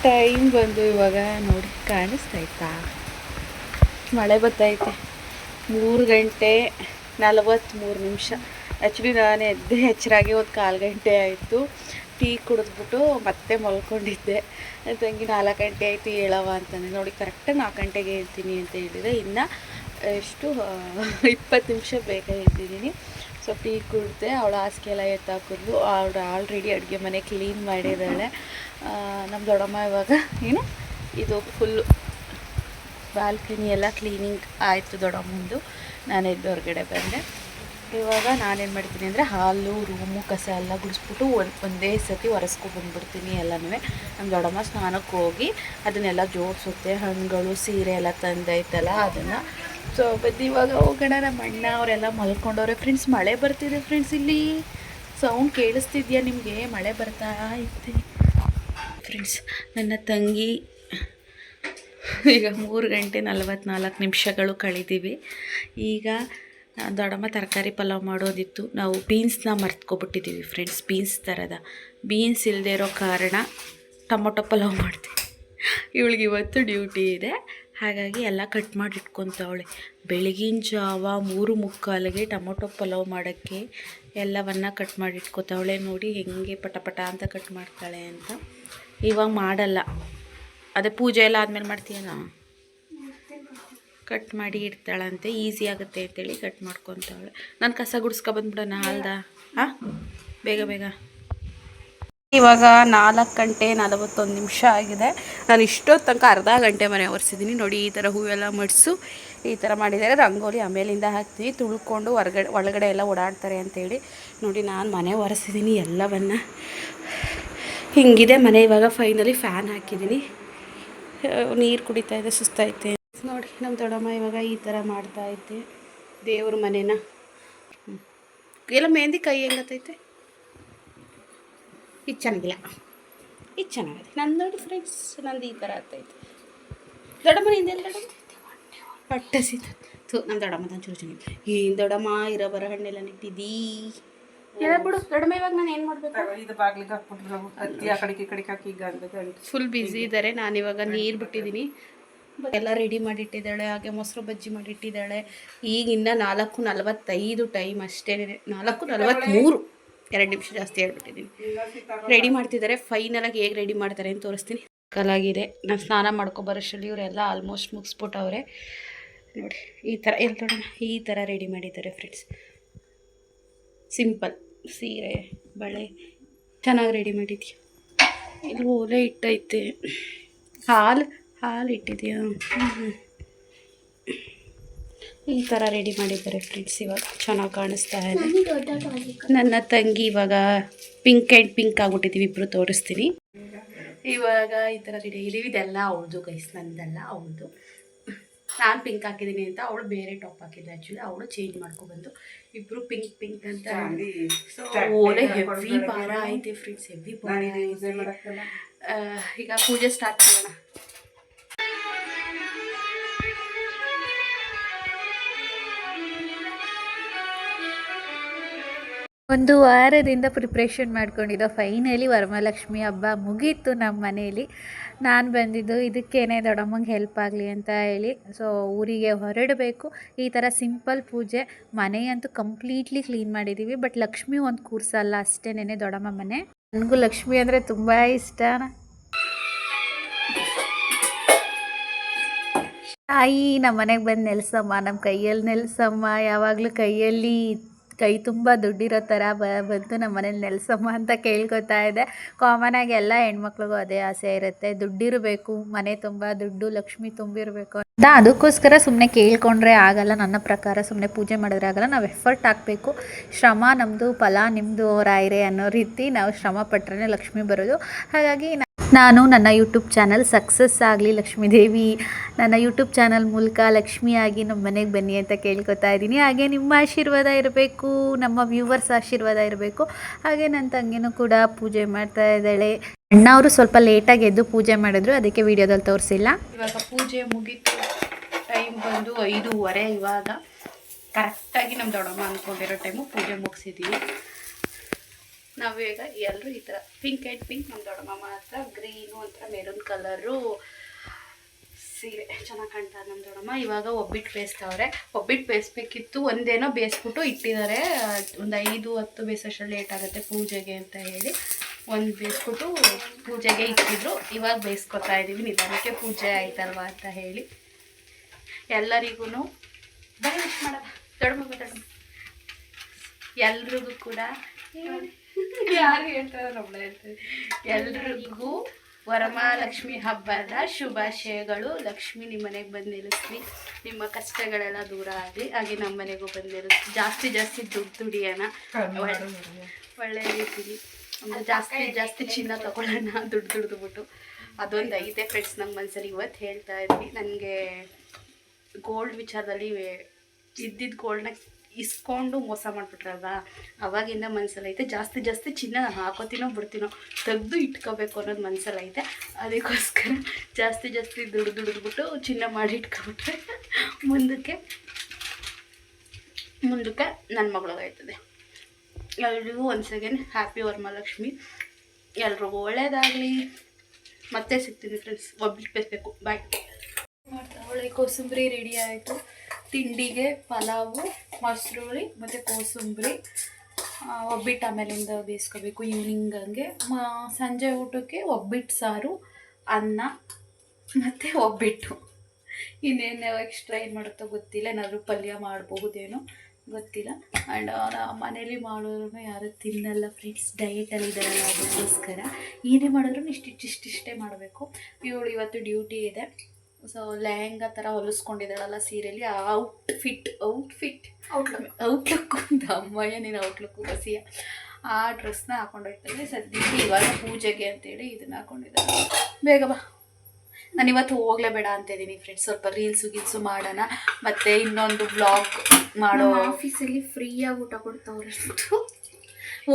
Time ಬಂದು ಇವಾಗ ನೋಡಿ ಕಾಣಿಸ್ತಾಯ್ತಾ, ಮಳೆ ಬರ್ತೈತೆ. 3 ಗಂಟೆ 43 ನಿಮಿಷ. ಆ್ಯಕ್ಚುಲಿ ನಾನು ಎದ್ದೆ ಎಚ್ಚರಾಗಿ ಒಂದು 1/4 ಗಂಟೆ ಆಯಿತು. ಟೀ ಕುಡಿದ್ಬಿಟ್ಟು ಮತ್ತೆ ಮಲ್ಕೊಂಡಿದ್ದೆ. ತಂಗಿ 4 ಗಂಟೆ ಆಯಿತು ಹೇಳವ ಅಂತಂದರೆ, ನೋಡಿ ಕರೆಕ್ಟಾಗಿ 4 ಗಂಟೆಗೆ ಹೇಳ್ತೀನಿ ಅಂತ ಹೇಳಿದೆ. ಇನ್ನು ಎಷ್ಟು 20 ನಿಮಿಷ ಬೇಗ ಎದ್ದಿದ್ದೀನಿ. ಸೊ ಟೀ ಕುಡಿದೆ, ಅವಳು ಹಾಸಿಗೆ ಎಲ್ಲ ಎತ್ತಾಕಿದ್ಲು. ಅವಳು ಆಲ್ರೆಡಿ ಅಡುಗೆ ಮನೆ ಕ್ಲೀನ್ ಮಾಡಿದ್ದಾಳೆ. ನಮ್ಮ ದೊಡ್ಡಮ್ಮ ಇವಾಗ ಏನು ಇದು ಫುಲ್ಲು ಬಾಲ್ಕನಿ ಎಲ್ಲ ಕ್ಲೀನಿಂಗ್ ಆಯಿತು ದೊಡ್ಡಮ್ಮಂದು. ನಾನು ಎದ್ದು ಹೊರಗಡೆ ಬಂದೆ. ಇವಾಗ ನಾನೇನು ಮಾಡ್ತೀನಿ ಅಂದರೆ ಹಾಲು ರೂಮು ಕಸ ಎಲ್ಲ ಗುಡಿಸ್ಬಿಟ್ಟು ಒಂದೇ ಸತಿ ಒರೆಸ್ಕೊಬಂದ್ಬಿಡ್ತೀನಿ ಎಲ್ಲನೂ. ನಮ್ಮ ದೊಡ್ಡಮ್ಮ ಸ್ನಾನಕ್ಕೆ ಹೋಗಿ ಅದನ್ನೆಲ್ಲ ಜೋಡಿಸುತ್ತೆ. ಹಣ್ಣುಗಳು ಸೀರೆ ಎಲ್ಲ ತಂದೈತಲ್ಲ ಅದನ್ನು. ಸೊ ಬದ್ದು ಇವಾಗ ಹೋಗೋಣ. ನಮ್ಮ ಅಣ್ಣ ಅವರೆಲ್ಲ ಮಲ್ಕೊಂಡವ್ರೆ. ಫ್ರೆಂಡ್ಸ್ ಮಳೆ ಬರ್ತಿದೆ ಫ್ರೆಂಡ್ಸ್. ಇಲ್ಲಿ ಸೌಂಡ್ ಕೇಳಿಸ್ತಿದ್ಯಾ ನಿಮಗೆ? ಮಳೆ ಬರ್ತಾ ಐತೆ ಫ್ರೆಂಡ್ಸ್. ನನ್ನ ತಂಗಿ ಈಗ 3 ಗಂಟೆ 44 ನಿಮಿಷಗಳು ಕಳೆದಿವೆ. ಈಗ ದೊಡ್ಡಮ್ಮ ತರಕಾರಿ ಪಲಾವ್ ಮಾಡೋದಿತ್ತು. ನಾವು ಬೀನ್ಸ್ನ ಮರ್ತ್ಕೊಬಿಟ್ಟಿದ್ದೀವಿ ಫ್ರೆಂಡ್ಸ್. ಬೀನ್ಸ್ ಥರದ ಬೀನ್ಸ್ ಇಲ್ಲದೆ ಇರೋ ಕಾರಣ ಟೊಮೊಟೊ ಪಲಾವ್ ಮಾಡ್ತೀವಿ. ಇವಳಿಗೆ ಇವತ್ತು ಡ್ಯೂಟಿ ಇದೆ, ಹಾಗಾಗಿ ಎಲ್ಲ ಕಟ್ ಮಾಡಿ ಇಟ್ಕೊತಾವಳೆ. ಬೆಳಗಿನ ಜಾವ 3:45ಗೆ ಟೊಮೊಟೊ ಪಲಾವ್ ಮಾಡೋಕ್ಕೆ ಎಲ್ಲವನ್ನು ಕಟ್ ಮಾಡಿ ಇಟ್ಕೊತಾವಳೆ. ನೋಡಿ ಹೆಂಗೆ ಪಟ ಅಂತ ಕಟ್ ಮಾಡ್ತಾಳೆ ಅಂತ. ಇವಾಗ ಮಾಡಲ್ಲ, ಅದೇ ಪೂಜೆ ಎಲ್ಲ ಆದಮೇಲೆ ಮಾಡ್ತೀಯಲ್ಲ, ಕಟ್ ಮಾಡಿ ಇಡ್ತಾಳಂತೆ. ಈಸಿ ಆಗುತ್ತೆ ಅಂತೇಳಿ ಕಟ್ ಮಾಡ್ಕೊತಾವಳೆ. ನಾನು ಕಸ ಗುಡಿಸ್ಕೊಬಂದ್ಬಿಡೋಣ ಅಲ್ದ? ಹಾಂ, ಬೇಗ. ಇವಾಗ 4 ಗಂಟೆ 41 ನಿಮಿಷ ಆಗಿದೆ. ನಾನು ಇಷ್ಟೊತ್ತು ತನಕ ಅರ್ಧ ಗಂಟೆ ಮನೆ ಒರೆಸಿದ್ದೀನಿ. ನೋಡಿ ಈ ಥರ ಹೂವೆಲ್ಲ ಮಡಿಸು ಈ ಥರ ಮಾಡಿದ್ದಾರೆ. ರಂಗೋಲಿ ಆಮೇಲಿಂದ ಹಾಕ್ತೀವಿ. ತುಳ್ಕೊಂಡು ಒಳಗಡೆ ಎಲ್ಲ ಓಡಾಡ್ತಾರೆ ಅಂತೇಳಿ ನೋಡಿ ನಾನು ಮನೆ ಒರೆಸಿದ್ದೀನಿ ಎಲ್ಲವನ್ನು. ಹಿಂಗಿದೆ ಮನೆ. ಇವಾಗ ಫೈನಲಿ ಫ್ಯಾನ್ ಹಾಕಿದ್ದೀನಿ. ನೀರು ಕುಡಿತಾಯಿದೆ, ಸುಸ್ತಾಯಿತೆ ನೋಡಿ. ನಮ್ಮ ದೊಡ್ಡಮ್ಮ ಇವಾಗ ಈ ಥರ ಮಾಡ್ತಾಯಿದ್ದೆ ದೇವ್ರ ಮನೇನ. ಎಲ್ಲ ಮೆಹಂದಿ ಕೈ ಹೆಂಗತ್ತೈತೆ? ಇದು ಚೆನ್ನಾಗಿಲ್ಲ, ಇದು ಚೆನ್ನಾಗಿದೆ. ನಂದು ನೋಡಿ ಫ್ರೆಂಡ್ಸ್, ನಂದು ಈ ಥರ ಆಗ್ತೈತೆ. ದೊಡ್ಡಮ್ಮನಿಂದೆಲ್ಲ ಹೊಟ್ಟೆ ಸಿತ್ತು. ನಮ್ಮ ದೊಡ್ಡಮ್ಮ ಚೂರು ಚೆನ್ನಾಗಿ. ಏನು ದೊಡ್ಡಮ್ಮ ಇರೋ ಬರೋ ಹಣ್ಣೆಲ್ಲ ನಿಟ್ಟಿದ್ದೀ? ಹೇಳ್ಬಿಡು ದೊಡ್ಡಮ್ಮ. ಇವಾಗ ನಾನು ಏನು ಮಾಡಬೇಕು? ಇದು ಬಾಗಿಲಿಗೆ ಹಾಕ್ಬಿಟ್ರು ಅತ್ತಿ ಆ ಕಡೆಗೆ ಹಾಕಿ. ಈಗ ಫುಲ್ ಬ್ಯುಸಿ ಇದ್ದಾರೆ. ನಾನಿವಾಗ ನೀರು ಬಿಟ್ಟಿದ್ದೀನಿ. ಎಲ್ಲ ರೆಡಿ ಮಾಡಿಟ್ಟಿದ್ದಾಳೆ. ಹಾಗೆ ಮೊಸರು ಬಜ್ಜಿ ಮಾಡಿಟ್ಟಿದ್ದಾಳೆ. ಈಗ ಇನ್ನು 4:45 ಟೈಮ್ ಅಷ್ಟೇ. 4:43, 2 ನಿಮಿಷ ಜಾಸ್ತಿ ಹೇಳ್ಬಿಟ್ಟಿದ್ದೀನಿ. ರೆಡಿ ಮಾಡ್ತಿದ್ದಾರೆ. ಫೈನಲಾಗಿ ಹೇಗೆ ರೆಡಿ ಮಾಡ್ತಾರೆ ಅಂತ ತೋರಿಸ್ತೀನಿ. ಕಲಾಗಿದೆ. ನಾನು ಸ್ನಾನ ಮಾಡ್ಕೊಬರೋಷ್ಟರಲ್ಲಿ ಇವರೆಲ್ಲ ಆಲ್ಮೋಸ್ಟ್ ಮುಗಿಸ್ಬಿಟ್ಟವ್ರೆ. ನೋಡಿ ಈ ಥರ ಈ ಥರ ರೆಡಿ ಮಾಡಿದ್ದಾರೆ ಫ್ರೆಂಡ್ಸ್. ಸಿಂಪಲ್ ಸೀರೆ ಬಳೆ ಚೆನ್ನಾಗಿ ರೆಡಿ ಮಾಡಿದ್ಯಾ. ಇಲ್ಲಿ ಓಲೆ ಇಟ್ಟೈತೆ. ಹಾಲು ಇಟ್ಟಿದೆಯಾ? ಈ ಥರ ರೆಡಿ ಮಾಡಿದ್ದಾರೆ ಫ್ರೆಂಡ್ಸ್. ಇವಾಗ ಚೆನ್ನಾಗಿ ಕಾಣಿಸ್ತಾ ಇದೆ. ನನ್ನ ತಂಗಿ ಇವಾಗ ಪಿಂಕ್ ಆಗಿಬಿಟ್ಟಿದ್ದೀವಿ ಇಬ್ಬರು. ತೋರಿಸ್ತೀನಿ. ಇವಾಗ ಈ ಥರ ರೆಡಿ ಆಗಿದ್ದೀವಿ. ಇದೆಲ್ಲ ಅವಳದು ಗೈಸ್, ನಂದೆಲ್ಲ ಅವಳದು. ನಾನು ಪಿಂಕ್ ಹಾಕಿದ್ದೀನಿ ಅಂತ ಅವಳು ಬೇರೆ ಟಾಪ್ ಹಾಕಿದ್ದೆ. ಆ್ಯಕ್ಚುಲಿ ಅವಳು ಚೇಂಜ್ ಮಾಡ್ಕೊಬಂದು ಇಬ್ಬರು ಪಿಂಕ್ ಅಂತ. ಸೊ ಓಲೆ ಹೆವಿ ಭಾರ ಐತೆ ಫ್ರೆಂಡ್ಸ್, ಹೆವಿ ಭಾರ. ಈಗ ಪೂಜೆ ಸ್ಟಾರ್ಟ್ ಮಾಡೋಣ. ಒಂದು ವಾರದಿಂದ ಪ್ರಿಪ್ರೇಷನ್ ಮಾಡ್ಕೊಂಡಿದ್ದೋ. ಫೈನಲಿ ವರಮಹಾಲಕ್ಷ್ಮಿ ಹಬ್ಬ ಮುಗೀತು ನಮ್ಮ ಮನೆಯಲ್ಲಿ. ನಾನು ಬಂದಿದ್ದು ಇದಕ್ಕೇನೆ ದೊಡ್ಡಮ್ಮಂಗೆ ಹೆಲ್ಪ್ ಆಗಲಿ ಅಂತ ಹೇಳಿ. ಸೊ ಊರಿಗೆ ಹೊರಡಬೇಕು. ಈ ಥರ ಸಿಂಪಲ್ ಪೂಜೆ. ಮನೆಯಂತೂ ಕಂಪ್ಲೀಟ್ಲಿ ಕ್ಲೀನ್ ಮಾಡಿದ್ದೀವಿ. ಬಟ್ ಲಕ್ಷ್ಮಿ ಒಂದು ಕೂರ್ಸಲ್ಲ ಅಷ್ಟೇನೆ ದೊಡ್ಡಮ್ಮ ಮನೆ. ನನಗೂ ಲಕ್ಷ್ಮಿ ಅಂದರೆ ತುಂಬ ಇಷ್ಟ. ತಾಯಿ ನಮ್ಮ ಮನೆಗೆ ಬಂದು ನೆಲೆಸಮ್ಮ, ನಮ್ಮ ಕೈಯಲ್ಲಿ ನೆಲೆಸಮ್ಮ. ಯಾವಾಗಲೂ ಕೈ ತುಂಬ ದುಡ್ಡಿರೋ ಥರ ಬಂತು ನಮ್ಮ ಮನೇಲಿ ನೆಲೆಸಮ್ಮ ಅಂತ ಕೇಳ್ಕೊತಾ ಇದೆ. ಕಾಮನಾಗಿ ಎಲ್ಲ ಹೆಣ್ಮಕ್ಳಿಗೂ ಅದೇ ಆಸೆ ಇರುತ್ತೆ, ದುಡ್ಡಿರಬೇಕು, ಮನೆ ತುಂಬ ದುಡ್ಡು, ಲಕ್ಷ್ಮಿ ತುಂಬಿರಬೇಕು ಅಂತ. ಅದಕ್ಕೋಸ್ಕರ ಸುಮ್ಮನೆ ಕೇಳ್ಕೊಂಡ್ರೆ ಆಗಲ್ಲ. ನನ್ನ ಪ್ರಕಾರ ಸುಮ್ಮನೆ ಪೂಜೆ ಮಾಡಿದ್ರೆ ಆಗಲ್ಲ. ನಾವು ಎಫರ್ಟ್ ಹಾಕಬೇಕು. ಶ್ರಮ ನಮ್ಮದು, ಫಲ ನಿಮ್ಮದು ರಾಯರೇ ಅನ್ನೋ ರೀತಿ ನಾವು ಶ್ರಮ ಪಟ್ಟರೆ ಲಕ್ಷ್ಮಿ ಬರೋದು. ಹಾಗಾಗಿ ನಾನು ನನ್ನ ಯೂಟ್ಯೂಬ್ ಚಾನಲ್ ಸಕ್ಸಸ್ ಆಗಲಿ, ಲಕ್ಷ್ಮೀದೇವಿ ನನ್ನ ಯೂಟ್ಯೂಬ್ ಚಾನಲ್ ಮೂಲಕ ಲಕ್ಷ್ಮಿಯಾಗಿ ನಮ್ಮ ಮನೆಗೆ ಬನ್ನಿ ಅಂತ ಕೇಳ್ಕೊತಾ ಇದ್ದೀನಿ. ಹಾಗೆ ನಿಮ್ಮ ಆಶೀರ್ವಾದ ಇರಬೇಕು, ನಮ್ಮ ವ್ಯೂವರ್ಸ್ ಆಶೀರ್ವಾದ ಇರಬೇಕು. ಹಾಗೆ ನನ್ನ ತಂಗಿನೂ ಕೂಡ ಪೂಜೆ ಮಾಡ್ತಾ ಇದ್ದಾಳೆ. ಅಣ್ಣ ಅವರು ಸ್ವಲ್ಪ ಲೇಟಾಗಿ ಎದ್ದು ಪೂಜೆ ಮಾಡಿದ್ರು, ಅದಕ್ಕೆ ವಿಡಿಯೋದಲ್ಲಿ ತೋರಿಸಿಲ್ಲ. ಇವಾಗ ಪೂಜೆ ಮುಗೀತು. ಟೈಮ್ ಬಂದು 5:15. ಇವಾಗ ಕರೆಕ್ಟಾಗಿ ನಮ್ಮ ದೊಡ್ಡಮ್ಮ ಅಂದ್ಕೊಂಡಿರೋ ಟೈಮು ಪೂಜೆ ಮುಗಿಸಿದ್ದೀವಿ. ನಾವೀಗ ಎಲ್ಲರೂ ಈ ಥರ ಪಿಂಕ್ ಆ್ಯಂಡ್ ಪಿಂಕ್, ನಮ್ಮ ದೊಡ್ಡಮ್ಮ ಮಾತ್ರ ಗ್ರೀನು ಒಂಥರ ಮೆರೂನ್ ಕಲರು ಸೀರೆ ಚೆನ್ನಾಗಿ ಕಾಣ್ತಾರೆ ನಮ್ಮ ದೊಡ್ಡಮ್ಮ. ಇವಾಗ ಒಬ್ಬಿಟ್ಟು ಬೇಯಿಸ್ತವ್ರೆ. ಒಬ್ಬಿಟ್ಟು ಬೇಯಿಸ್ಬೇಕಿತ್ತು, ಒಂದೇನೋ ಬೇಯಿಸ್ಬಿಟ್ಟು ಇಟ್ಟಿದ್ದಾರೆ. ಒಂದು 5-10 ಬೇಯಿಸೋಷ್ಟು ಲೇಟ್ ಆಗುತ್ತೆ ಪೂಜೆಗೆ ಅಂತ ಹೇಳಿ ಒಂದು ಬೇಯಿಸ್ಬಿಟ್ಟು ಪೂಜೆಗೆ ಇಟ್ಟಿದ್ರು. ಇವಾಗ ಬೇಯಿಸ್ಕೊತಾ ಇದ್ದೀವಿ, ನಿಧಾನಕ್ಕೆ ಪೂಜೆ ಆಯ್ತಲ್ವಾ ಅಂತ ಹೇಳಿ. ಎಲ್ಲರಿಗೂ ಬರೀ ವಿಶ್ ಮಾಡೋಣ. ದೊಡ್ಡಮ್ಮ ಎಲ್ರಿಗೂ ಕೂಡ ಯಾರು ಹೇಳ್ತಾರೆ ನಮ್ಮಳೆ ಹೇಳ್ತಾರೆ, ಎಲ್ರಿಗೂ ವರಮಹಾಲಕ್ಷ್ಮಿ ಹಬ್ಬದ ಶುಭಾಶಯಗಳು. ಲಕ್ಷ್ಮಿ ನಿಮ್ಮ ಮನೆಗೆ ಬಂದು ನಿಲ್ಲಿಸ್ಲಿ, ನಿಮ್ಮ ಕಷ್ಟಗಳೆಲ್ಲ ದೂರ ಆಗಲಿ, ಹಾಗೆ ನಮ್ಮ ಮನೆಗೂ ಬಂದು ನಿಲ್ಲಿಸ್ಲಿ. ಜಾಸ್ತಿ ದುಡಿಯೋಣ, ಒಳ್ಳೆ ರೀತಿಲಿ ಜಾಸ್ತಿ ಚಿನ್ನ ತಗೊಳ್ಳೋಣ, ದುಡ್ದುಬಿಟ್ಟು. ಅದೊಂದು ಐತೆ ಫ್ರೆಂಡ್ಸ್ ನಮ್ಮ ಮನಸ್ಸಲ್ಲಿ. ಇವತ್ತು ಹೇಳ್ತಾ ಇದ್ವಿ, ನನಗೆ ಗೋಲ್ಡ್ ವಿಚಾರದಲ್ಲಿ ಇದ್ದಿದ್ದು ಗೋಲ್ಡ್ನ ಇಸ್ಕೊಂಡು ಮೋಸ ಮಾಡಿಬಿಟ್ರಲ್ವಾ, ಅವಾಗಿಂದ ಮನಸ್ಸಲ್ಲೈತೆ ಜಾಸ್ತಿ ಚಿನ್ನ ನಾನು ಹಾಕೋತೀನೋ ಬಿಡ್ತೀನೋ, ತೆಗೆದು ಇಟ್ಕೋಬೇಕು ಅನ್ನೋದು ಮನಸ್ಸಲ್ಲೈತೆ. ಅದಕ್ಕೋಸ್ಕರ ಜಾಸ್ತಿ ದುಡಿದ್ಬಿಟ್ಟು ಚಿನ್ನ ಮಾಡಿ ಇಟ್ಕೊಬಿಟ್ರೆ ಮುಂದಕ್ಕೆ ನನ್ನ ಮಗಳಿಗಾಯ್ತದೆ. ಎಲ್ರಿಗೂ ಒನ್ಸ್ ಅಗೇನ್ ಹ್ಯಾಪಿ ವರಮಹಾಲಕ್ಷ್ಮಿ. ಎಲ್ರಿಗೂ ಒಳ್ಳೇದಾಗಲಿ. ಮತ್ತೆ ಸಿಗ್ತೀನಿ ಫ್ರೆಂಡ್ಸ್. ಒಬ್ಬಿಟ್ಟು ಬೇಯಿಸ್ಬೇಕು. ಬಾಯ್. ಮಾಡ್ತಾವಳೆ ಕೋಸಂಬರಿ ರೆಡಿ ಆಯಿತು. ತಿಂಡಿಗೆ ಪಲಾವು, ಮೊಸರುಳಿ ಮತ್ತು ಕೋಸಂಬರಿ, ಒಬ್ಬಿಟ್ಟು ಆಮೇಲಿಂದ ಬೇಯಿಸ್ಕೋಬೇಕು ಈವ್ನಿಂಗ್. ಹಂಗೆ ಸಂಜೆ ಊಟಕ್ಕೆ ಒಬ್ಬಿಟ್ಟು ಸಾರು, ಅನ್ನ ಮತ್ತು ಒಬ್ಬಿಟ್ಟು. ಇನ್ನೇನು ಎಕ್ಸ್ಟ್ರಾ ಏನು ಮಾಡುತ್ತೋ ಗೊತ್ತಿಲ್ಲ. ಏನಾದರೂ ಪಲ್ಯ ಮಾಡಬಹುದೇನೋ ಗೊತ್ತಿಲ್ಲ. ಆ್ಯಂಡ್ ಮನೇಲಿ ಮಾಡೋರು ಯಾರು ತಿನ್ನಲ್ಲ ಫ್ರೆಂಡ್ಸ್, ಡಯೆಟಲ್ಲಿ ಇದ್ದಾರಲ್ಲ, ಅದಕ್ಕೋಸ್ಕರ ಏನೇ ಮಾಡಿದ್ರು ಇಷ್ಟಿಷ್ಟೇ ಮಾಡಬೇಕು. ಇವಳು ಇವತ್ತು ಡ್ಯೂಟಿ ಇದೆ. ಸೊ ಲೆಹಂಗಾ ಥರ ಹೊಲಿಸ್ಕೊಂಡಿದ್ದಾಳಲ್ಲ ಸೀರೆಯಲ್ಲಿ, ಔಟ್ಲುಕ್ ಅಂತ ಅಮ್ಮಯ್ಯ ನೀನು ಔಟ್ಲುಕ್ಕು ಬಸಿಯ ಆ ಡ್ರೆಸ್ನ ಹಾಕೊಂಡೋಗ್ತಾಳೆ. ಸದ್ಯಕ್ಕೆ ಇವಾಗ ಪೂಜೆಗೆ ಅಂತೇಳಿ ಇದನ್ನು ಹಾಕೊಂಡಿದ್ದಾಳೆ. ಬೇಗ ಬಾ. ನಾನು ಇವತ್ತು ಹೋಗಲೇಬೇಡ ಅಂತಿದ್ದೀನಿ ಫ್ರೆಂಡ್ಸ್. ಸ್ವಲ್ಪ ಗೀಲ್ಸು ಮಾಡೋಣ, ಮತ್ತು ಇನ್ನೊಂದು ವ್ಲಾಗ್ ಮಾಡೋ. ಆಫೀಸಲ್ಲಿ ಫ್ರೀಯಾಗಿ ಊಟ ಕೊಡ್ತಾವ್ರೆ.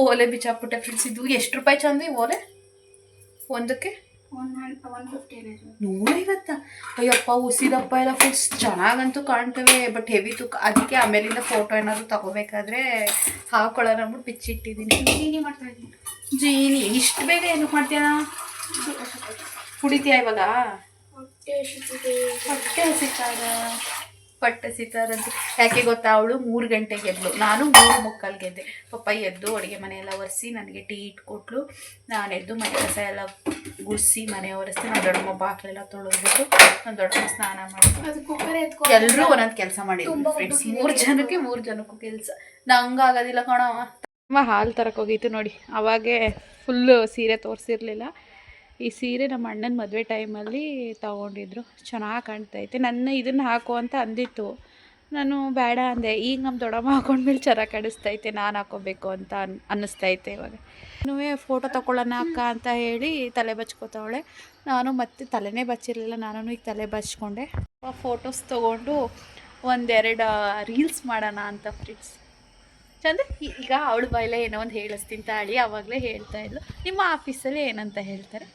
ಓಲೆ ಬಿಚ್ಚಾಕ್ಬಿಟ್ಟೆ ಫ್ರೆಂಡ್ಸ್. ಇದು ಎಷ್ಟು ರೂಪಾಯಿ ಚಂದ ಓಲೆ ಒಂದಕ್ಕೆ? 150. ಅಯ್ಯಪ್ಪ, ಉಸಿದಪ್ಪ ಎಲ್ಲ ಫ್ರೆಂಡ್ಸ್ ಚೆನ್ನಾಗಂತೂ ಕಾಣ್ತವೆ, ಬಟ್ ಹೆವಿ ತೂಕ. ಅದಕ್ಕೆ ಆಮೇಲಿಂದ ಫೋಟೋ ಏನಾದರೂ ತಗೋಬೇಕಾದ್ರೆ ಹಾಕೊಳ್ಳೋಣ ಅಂದ್ಬಿಟ್ಟು ಬಿಚ್ಚಿಟ್ಟಿದ್ದೀನಿ. ಜೀನಿ ಇಷ್ಟು ಬೇಗ ಏನಕ್ಕೆ ಮಾಡ್ತೀಯ? ಕುಡಿತೀಯ ಇವಾಗ? ಹೊಟ್ಟೆ ಹಸಿತಾರಂತೆ. ಯಾಕೆ ಗೊತ್ತಾ, ಅವಳು 3 ಗಂಟೆಗೆ ಎದ್ಲು, ನಾನು 3:45 ಗೆದ್ದೆ. ಪಪ್ಪ ಎದ್ದು ಅಡುಗೆ ಮನೆಯೆಲ್ಲ ಒರೆಸಿ ನನಗೆ ಟೀ ಇಟ್ಕೊಟ್ಲು. ನಾನು ಎದ್ದು ಮನೆ ಕಸ ಎಲ್ಲ ಗುಡಿಸಿ ಮನೆ ಒರೆಸಿ, ನಾನು ದೊಡ್ಡಮ್ಮ ಬಾಕ್ಲೆಲ್ಲ ತೊಳೆದ್ಬಿಟ್ಟು ನಾನು ದೊಡ್ಡಮ್ಮ ಸ್ನಾನ ಮಾಡಿ ಎಲ್ಲರೂ ಒಂದೊಂದು ಕೆಲಸ ಮಾಡಿದ್ರು ಫ್ರೆಂಡ್ಸ್. 3 ಜನಕ್ಕೂ ಕೆಲಸ. ನಂಗಾಗೋದಿಲ್ಲ ಕಣೋ. ಅಮ್ಮ ಹಾಲು ತರಕ್ಕೆ ಹೋಗಿತ್ತು ನೋಡಿ, ಅವಾಗೇ ಫುಲ್ಲು ಸೀರೆ ತೋರಿಸಿರ್ಲಿಲ್ಲ. ಈ ಸೀರೆ ನಮ್ಮ ಅಣ್ಣನ ಮದುವೆ ಟೈಮಲ್ಲಿ ತೊಗೊಂಡಿದ್ರು. ಚೆನ್ನಾಗಿ ಕಾಣ್ತೈತೆ. ನನ್ನ ಇದನ್ನು ಹಾಕು ಅಂತ ಅಂದಿತ್ತು, ನಾನು ಬೇಡ ಅಂದೆ. ಈಗ ನಮ್ಮ ದೊಡ್ಡಮ್ಮ ಹಾಕೊಂಡ್ಮೇಲೆ ಚೆನ್ನಾಗಿ ಕಾಣಿಸ್ತೈತೆ, ನಾನು ಹಾಕೋಬೇಕು ಅಂತ ಅನ್ನಿಸ್ತೈತೆ. ಇವಾಗ ಇನ್ನೂ ಫೋಟೋ ತೊಗೊಳ್ಳೋಣ ಅಕ್ಕ ಅಂತ ಹೇಳಿ ತಲೆ ಬಚ್ಕೋತಾವಳೆ. ನಾನು ಮತ್ತೆ ತಲೆನೇ ಬಚ್ಚಿರಲಿಲ್ಲ, ನಾನು ಈಗ ತಲೆ ಬಚ್ಕೊಂಡೆ. ಫೋಟೋಸ್ ತೊಗೊಂಡು 1-2 ರೀಲ್ಸ್ ಮಾಡೋಣ ಅಂತ ಫ್ರೆಂಡ್ಸ್. ಚಂದ. ಈಗ ಅವಳು ಬಾಯಲ್ಲೇ ಏನೋ ಒಂದು ಹೇಳಿಸ್ತೀನಿ ತಾಳಿ. ಆವಾಗಲೇ ಹೇಳ್ತಾ ಇದ್ಲು, ನಿಮ್ಮ ಆಫೀಸಲ್ಲಿ ಏನಂತ ಹೇಳ್ತಾರೆ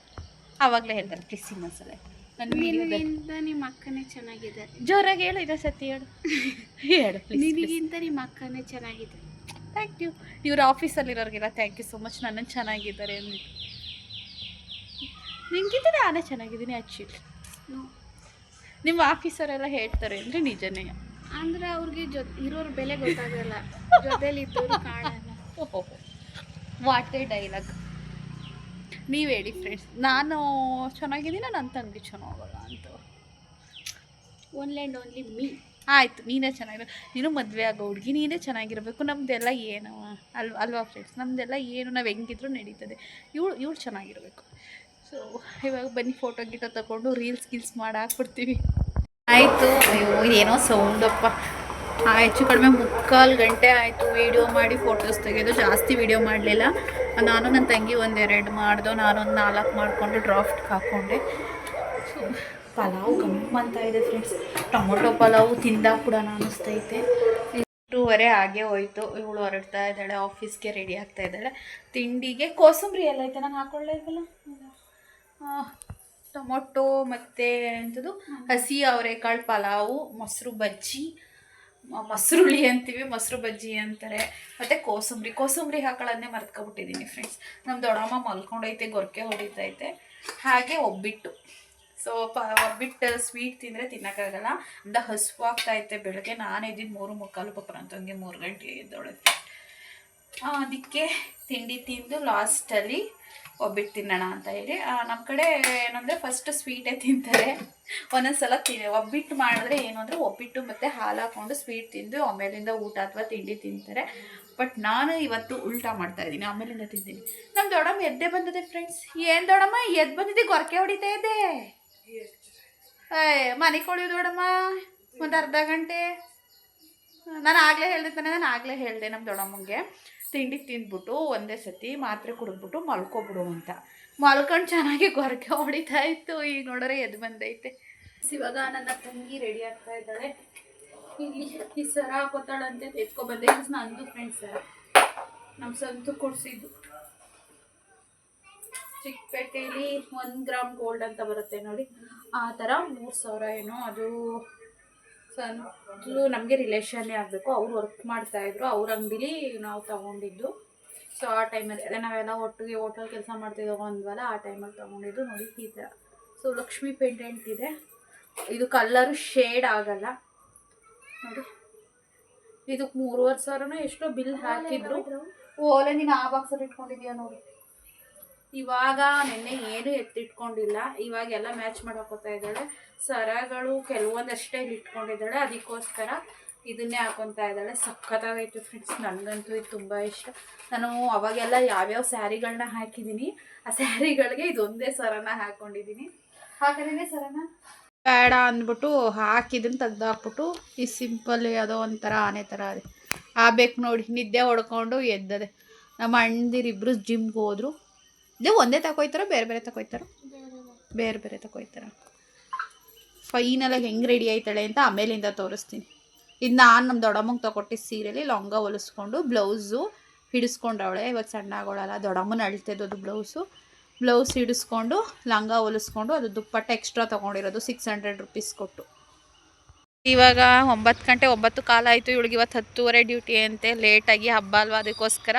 ಆವಾಗಲೇ ಹೇಳ್ತಾರೆ. ಪ್ಲೀಸ್ ಮನಸ್ಸಲ್ಲೇ ನನ್ನ ನಿಮ್ಮ ಅಕ್ಕನೇ ಚೆನ್ನಾಗಿದೆ. ಜೋರಾಗಿ ಹೇಳು, ಇದೋ ಸತಿ ಹೇಳು ಪ್ಲೀಸ್. ನಿನಗಿಂತ ನಿಮ್ಮ ಅಕ್ಕನೇ ಚೆನ್ನಾಗಿದೆ. Thank you. ಇವ್ರ ಆಫೀಸಲ್ಲಿರೋರಿಗೆಲ್ಲ ಥ್ಯಾಂಕ್ ಯು ಸೊ ಮಚ್, ನನ್ನನ್ನು ಚೆನ್ನಾಗಿದ್ದಾರೆ ಅಂದ್ಬಿಟ್ಟು. ನಿಮಗಿಂತ ನಾನೇ ಚೆನ್ನಾಗಿದ್ದೀನಿ ಆ್ಯಕ್ಚುಲಿ. ನಿಮ್ಮ ಆಫೀಸರೆಲ್ಲ ಹೇಳ್ತಾರೆ ಅಂದರೆ ನಿಜನೇ. ಅಂದರೆ ಅವ್ರಿಗೆ ಇರೋರ ಬೆಲೆ ಗೊತ್ತಾಗಲ್ಲ, ಜೊತೆಲಿ ಇದ್ದವರು ಕಾಣಲ್ಲ. ಓಹೋ, ವಾಟ್ ಎ ಡೈಲಾಗ್. ನೀವು ಹೇಳಿ ಫ್ರೆಂಡ್ಸ್, ನಾನು ಚೆನ್ನಾಗಿದ್ದೀನ, ನನ್ನ ತಂಗಿ ಚೆನ್ನಾಗಲ್ಲ ಅಂತ. One and only me. ಆಯಿತು, ನೀನೇ ಚೆನ್ನಾಗಿರೋ. ನೀನು ಮದುವೆ ಆಗೋ ಹುಡುಗಿ, ನೀನೇ ಚೆನ್ನಾಗಿರಬೇಕು. ನಮ್ಮದೆಲ್ಲ ಏನು ಅಲ್ವಾ ಫ್ರೆಂಡ್ಸ್? ನಮ್ಮದೆಲ್ಲ ಏನು, ನಾವು ಹೆಂಗಿದ್ರು ನಡೀತದೆ. ಇವಳು ಚೆನ್ನಾಗಿರಬೇಕು. ಸೊ ಇವಾಗ ಬನ್ನಿ, ಫೋಟೋ ಗಿಟೋ ತಗೊಂಡು ರೀಲ್ಸ್ ಮಾಡಿ ಹಾಕ್ಬಿಡ್ತೀವಿ. ಆಯಿತು. ಅಯ್ಯೋ ಏನೋ ಸೌಂಡಪ್ಪ. ಹೆಚ್ಚು ಕಡಿಮೆ 3/4 ಗಂಟೆ ಆಯಿತು ವೀಡಿಯೋ ಮಾಡಿ, ಫೋಟೋಸ್ ತೆಗೆದು. ಜಾಸ್ತಿ ವೀಡಿಯೋ ಮಾಡಲಿಲ್ಲ. ನಾನು ನನ್ನ ತಂಗಿ 1-2 ಮಾಡ್ದೋ, ನಾನೊಂದು 4 ಮಾಡಿಕೊಂಡು ಡ್ರಾಫ್ಟ್ಗೆ ಹಾಕ್ಕೊಂಡೆ. ಸೊ ಪಲಾವ್ ಗಮ್ಮಂತ ಇದೆ ಫ್ರೆಂಡ್ಸ್. ಟೊಮೊಟೊ ಪಲಾವು ತಿಂದಾಕ್ಬಿಡೋಣ ಅನ್ನಿಸ್ತೈತೆ. 2:30 ಆಗೇ ಹೋಯ್ತು. ಇವಳು ಹೊರಡ್ತಾ ಇದ್ದಾಳೆ, ಆಫೀಸ್ಗೆ ರೆಡಿ ಆಗ್ತಾ ಇದ್ದಾಳೆ. ತಿಂಡಿಗೆ ಕೋಸಂಬರಿ ಎಲ್ಲ ಐತೆ, ನಾನು ಹಾಕೊಳ್ಳೇ ಇಲ್ವಲ್ಲ. ಟೊಮೊಟೊ ಮತ್ತು ಎಂಥದ್ದು ಹಸಿ ಅವರೆಕಾಳು ಪಲಾವು, ಮೊಸರು ಬಜ್ಜಿ ಮೊಸರುಳಿ ಅಂತೀವಿ, ಮೊಸರು ಬಜ್ಜಿ ಅಂತಾರೆ, ಮತ್ತು ಕೋಸಂಬರಿ ಹಾಕೊಳ್ಳೋದನ್ನೇ ಮರ್ತ್ಕೊಬಿಟ್ಟಿದ್ದೀನಿ ಫ್ರೆಂಡ್ಸ್. ನಮ್ಮ ದೊಡ್ಡಮ್ಮ ಮಲ್ಕೊಂಡೈತೆ, ಗೊರಕೆ ಹೊಡಿತೈತೆ. ಹಾಗೆ ಒಬ್ಬಿಟ್ಟು. ಸೊ ಒಬ್ಬಿಟ್ಟು ಸ್ವೀಟ್ ತಿಂದರೆ ತಿನ್ನೋಕ್ಕಾಗಲ್ಲ ಅಂತ ಹಸುವಾಗ್ತೈತೆ. ಬೆಳಗ್ಗೆ ನಾನು ಎದ್ದಿದ್ದು 3:45 ಪಾಪ ಅಂತಂಗೆ 3 ಗಂಟೆಗೆ ಎದ್ದೋಳೆ. ಅದಕ್ಕೆ ತಿಂಡಿ ತಿಂದು ಲಾಸ್ಟಲ್ಲಿ ಒಬ್ಬಿಟ್ಟು ತಿನ್ನೋಣ ಅಂತ ಹೇಳಿ. ನಮ್ಮ ಕಡೆ ಏನಂದರೆ ಫಸ್ಟ್ ಸ್ವೀಟೇ ತಿಂತಾರೆ. ಒಂದೊಂದ್ಸಲ ಒಬ್ಬಿಟ್ಟು ಮಾಡಿದ್ರೆ ಏನು ಅಂದರೆ ಒಬ್ಬಿಟ್ಟು ಮತ್ತು ಹಾಲು ಹಾಕ್ಕೊಂಡು ಸ್ವೀಟ್ ತಿಂದು ಆಮೇಲಿಂದ ಊಟ ಅಥವಾ ತಿಂಡಿ ತಿಂತಾರೆ. ಬಟ್ ನಾನು ಇವತ್ತು ಉಲ್ಟಾ ಮಾಡ್ತಾಯಿದ್ದೀನಿ, ಆಮೇಲಿಂದ ತಿಂತೀನಿ. ನಮ್ಮ ದೊಡ್ಡಮ್ಮ ಎದ್ದೇ ಬಂದಿದೆ ಫ್ರೆಂಡ್ಸ್. ಏನು ದೊಡ್ಡಮ್ಮ ಎದ್ದು ಬಂದಿದ್ದೆ, ಗೊರಕೆ ಹೊಡಿತಾ ಇದ್ದೆ. ಮನೆ ಕೊಳಿ ದೊಡ್ಡಮ್ಮ ಒಂದು ಅರ್ಧ ಗಂಟೆ. ನಾನು ಆಗಲೇ ಹೇಳಿದೆ ನಮ್ಮ ದೊಡ್ಡಮ್ಮಂಗೆ ತಿಂಡಿ ತಿಂದ್ಬಿಟ್ಟು ಒಂದೇ ಸತಿ ಮಾತ್ರೆ ಕುಡಿದ್ಬಿಟ್ಟು ಮಲ್ಕೊಬಿಡು ಅಂತ. ಮಲ್ಕೊಂಡು ಚೆನ್ನಾಗಿ ಗೊರಕೆ ಹೊಡಿತಾ ಇತ್ತು. ಈಗ ನೋಡಿದ್ರೆ ಎದ್ದು ಬಂದೈತೆ. ಇವಾಗ ನನ್ನ ತಂಗಿ ರೆಡಿ ಆಗ್ತಾ ಇದ್ದಾಳೆ. ಇಲ್ಲಿ ಈ ಸರ ಹಾಕೋತಾಳಂತೆ, ಎತ್ಕೊಬಂದೆ. ನಂದು ಫ್ರೆಂಡ್ಸ್ ಸರ ನಮ್ಮ ಸಂತು ಕೊಡಿಸಿದ್ದು. ಚಿಕ್ಕಪೇಟೆಯಲ್ಲಿ 1 ಗ್ರಾಮ್ ಗೋಲ್ಡ್ ಅಂತ ಬರುತ್ತೆ ನೋಡಿ, ಆ ಥರ 3,000 ಏನೋ. ಅದು ಸಂತು ನಮಗೆ ರಿಲೇಷನ್ನೇ ಆಗಬೇಕು. ಅವ್ರು ವರ್ಕ್ ಮಾಡ್ತಾಯಿದ್ರು, ಅವ್ರ ಅಂಗಡಿಲಿ ನಾವು ತೊಗೊಂಡಿದ್ದು. ಸೊ ಆ ಟೈಮಲ್ಲಿ ಅದೇ ನಾವೆಲ್ಲ ಒಟ್ಟಿಗೆ ಹೋಟೆಲ್ ಕೆಲಸ ಮಾಡ್ತಿದ್ದೋ ಅಂದ್ವಲ್ಲ, ಆ ಟೈಮಲ್ಲಿ ತೊಗೊಂಡಿದ್ದು ನೋಡಿ ಈ ಥರ. ಸೊ ಲಕ್ಷ್ಮಿ ಪೆಂಡೆಂಟ್ ಇದೆ. ಇದು ಕಲ್ಲರು ಶೇಡ್ ಆಗಲ್ಲ ನೋಡಿ. ಇದಕ್ಕೆ 3,500 ಎಷ್ಟೋ ಬಿಲ್ ಹಾಕಿದ್ರು. ಓಲೆ ನೀನು ಆ ಬಾಕ್ಸಲ್ಲಿ ಇಟ್ಕೊಂಡಿದ್ಯಾ ನೋಡಿ. ಇವಾಗ ನೆನ್ನೆ ಏನು ಎತ್ತಿಟ್ಕೊಂಡಿಲ್ಲ, ಇವಾಗೆಲ್ಲ ಮ್ಯಾಚ್ ಮಾಡೋಕೋತಾ ಇದ್ದಾಳೆ. ಸರಗಳು ಕೆಲವೊಂದಷ್ಟೇ ಇಲ್ಲಿ ಇಟ್ಕೊಂಡಿದ್ದಾಳೆ, ಅದಕ್ಕೋಸ್ಕರ ಇದನ್ನೇ ಹಾಕೊತಾ ಇದ್ದಾಳೆ. ಸಖತ್ತಾಗೈತೆ ಫ್ರೆಂಡ್ಸ್, ನನಗಂತೂ ಇದು ತುಂಬ ಇಷ್ಟ. ನಾನು ಅವಾಗೆಲ್ಲ ಯಾವ್ಯಾವ ಸ್ಯಾರಿಗಳನ್ನ ಹಾಕಿದ್ದೀನಿ, ಆ ಸ್ಯಾರಿಗಳಿಗೆ ಇದೊಂದೇ ಸರನ ಹಾಕ್ಕೊಂಡಿದ್ದೀನಿ. ಹಾಕಿದ್ದೀನಿ ಸರನ ಬೇಡ ಅಂದ್ಬಿಟ್ಟು ಹಾಕಿದ್ದನ್ನು ತೆಗ್ದು ಹಾಕ್ಬಿಟ್ಟು ಈ ಸಿಂಪಲ್ ಯಾವುದೋ ಒಂಥರ ಆನೆ ಥರ ಅದೇ ಬೇಕು ನೋಡಿ. ನಿದ್ದೆ ಹೊಡ್ಕೊಂಡು ಎದ್ದದೆ. ನಮ್ಮ ಅಣ್ಣದಿರಿಬ್ಬರು ಜಿಮ್ಗೆ ಹೋದ್ರು. ಇದು ಒಂದೇ ತಗೊಯ್ತಾರೋ ಬೇರೆ ಬೇರೆ ತಗೊಯ್ತಾರೋ? ಬೇರೆ ಬೇರೆ ತಗೊಯ್ತಾರ. ಫೈನಲಾಗಿ ಹೆಂಗೆ ರೆಡಿ ಆಯ್ತಾಳೆ ಅಂತ ಆಮೇಲಿಂದ ತೋರಿಸ್ತೀನಿ. ಇದು ನಾನು ನಮ್ಮ ದೊಡ್ಡಮ್ಮಂಗೆ ತೊಗೊಟ್ಟಿದ್ದ ಸೀರೆಲಿ ಲಂಗ ಹೊಲಿಸ್ಕೊಂಡು ಬ್ಲೌಸು ಹಿಡಿಸ್ಕೊಂಡವಳೆ. ಇವಾಗ ಸಣ್ಣ ಆಗೋಳಲ್ಲ, ದೊಡ್ಡಮ್ಮನ ಅಳ್ತಿದ್ದದು ಬ್ಲೌಸ್ ಹಿಡಿಸ್ಕೊಂಡು ಲಂಗ ಹೊಲಿಸ್ಕೊಂಡು ಅದು ದುಪ್ಪಟ್ಟ ಎಕ್ಸ್ಟ್ರಾ ತೊಗೊಂಡಿರೋದು 600 ರುಪೀಸ್ ಕೊಟ್ಟು. ಇವಾಗ 9 ಗಂಟೆ 9 ಕಾಲ ಆಯಿತು. ಇವಳಿಗೆ ಇವತ್ತು 10:30 ಡ್ಯೂಟಿ ಅಂತೆ. ಲೇಟಾಗಿ ಹಬ್ಬ ಅಲ್ವಾ, ಅದಕ್ಕೋಸ್ಕರ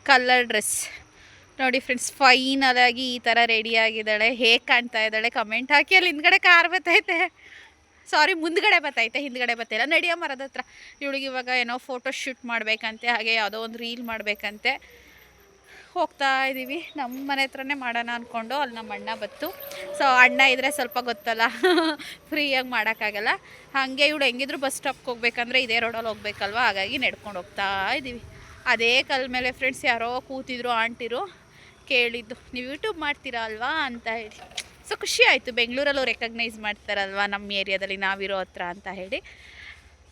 ಕಲರ್ ಡ್ರೆಸ್ ನೋಡಿ ಫ್ರೆಂಡ್ಸ್. ಫೈನಲಾಗಿ ಈ ಥರ ರೆಡಿಯಾಗಿದ್ದಾಳೆ. ಹೇಗೆ ಕಾಣ್ತಾ ಇದ್ದಾಳೆ ಕಮೆಂಟ್ ಹಾಕಿ. ಅಲ್ಲಿ ಹಿಂದ್ಗಡೆ ಕಾರ್ ಬರ್ತೈತೆ, ಸಾರಿ ಮುಂದ್ಗಡೆ ಬರ್ತೈತೆ, ಹಿಂದ್ಗಡೆ ಬರ್ತಾಯಿಲ್ಲ. ನಡಿಯೋ ಮರದ ಹತ್ರ. ಇವಳಿಗೆ ಇವಾಗ ಏನೋ ಫೋಟೋ ಶೂಟ್ ಮಾಡಬೇಕಂತೆ, ಹಾಗೆ ಯಾವುದೋ ಒಂದು ರೀಲ್ ಮಾಡಬೇಕಂತೆ. ಹೋಗ್ತಾ ಇದ್ದೀವಿ. ನಮ್ಮ ಮನೆ ಹತ್ರನೇ ಮಾಡೋಣ ಅಂದ್ಕೊಂಡು ಅಲ್ಲಿ ನಮ್ಮ ಅಣ್ಣ ಬತ್ತು. ಸೊ ಅಣ್ಣ ಇದ್ದರೆ ಸ್ವಲ್ಪ ಗೊತ್ತಲ್ಲ, ಫ್ರೀಯಾಗಿ ಮಾಡೋಕ್ಕಾಗಲ್ಲ. ಹಾಗೆ ಇವಳು ಹೆಂಗಿದ್ರು ಬಸ್ ಸ್ಟಾಪ್ಗೆ ಹೋಗ್ಬೇಕಂದ್ರೆ ಇದೇ ರೋಡಲ್ಲಿ ಹೋಗ್ಬೇಕಲ್ವ, ಹಾಗಾಗಿ ನಡ್ಕೊಂಡು ಹೋಗ್ತಾ ಇದ್ದೀವಿ. ಅದೇ ಕಲ್ ಮೇಲೆ ಫ್ರೆಂಡ್ಸ್ ಯಾರೋ ಕೂತಿದ್ರು ಆಂಟಿರು. ಕೇಳಿದ್ದು ನೀವು ಯೂಟ್ಯೂಬ್ ಮಾಡ್ತೀರಾ ಅಲ್ವಾ ಅಂತ ಹೇಳಿ. ಸೊ ಖುಷಿ ಆಯಿತು, ಬೆಂಗಳೂರಲ್ಲೂ ರೆಕಗ್ನೈಸ್ ಮಾಡ್ತಾರಲ್ವ ನಮ್ಮ ಏರಿಯಾದಲ್ಲಿ ನಾವಿರೋ ಹತ್ರ ಅಂತ ಹೇಳಿ.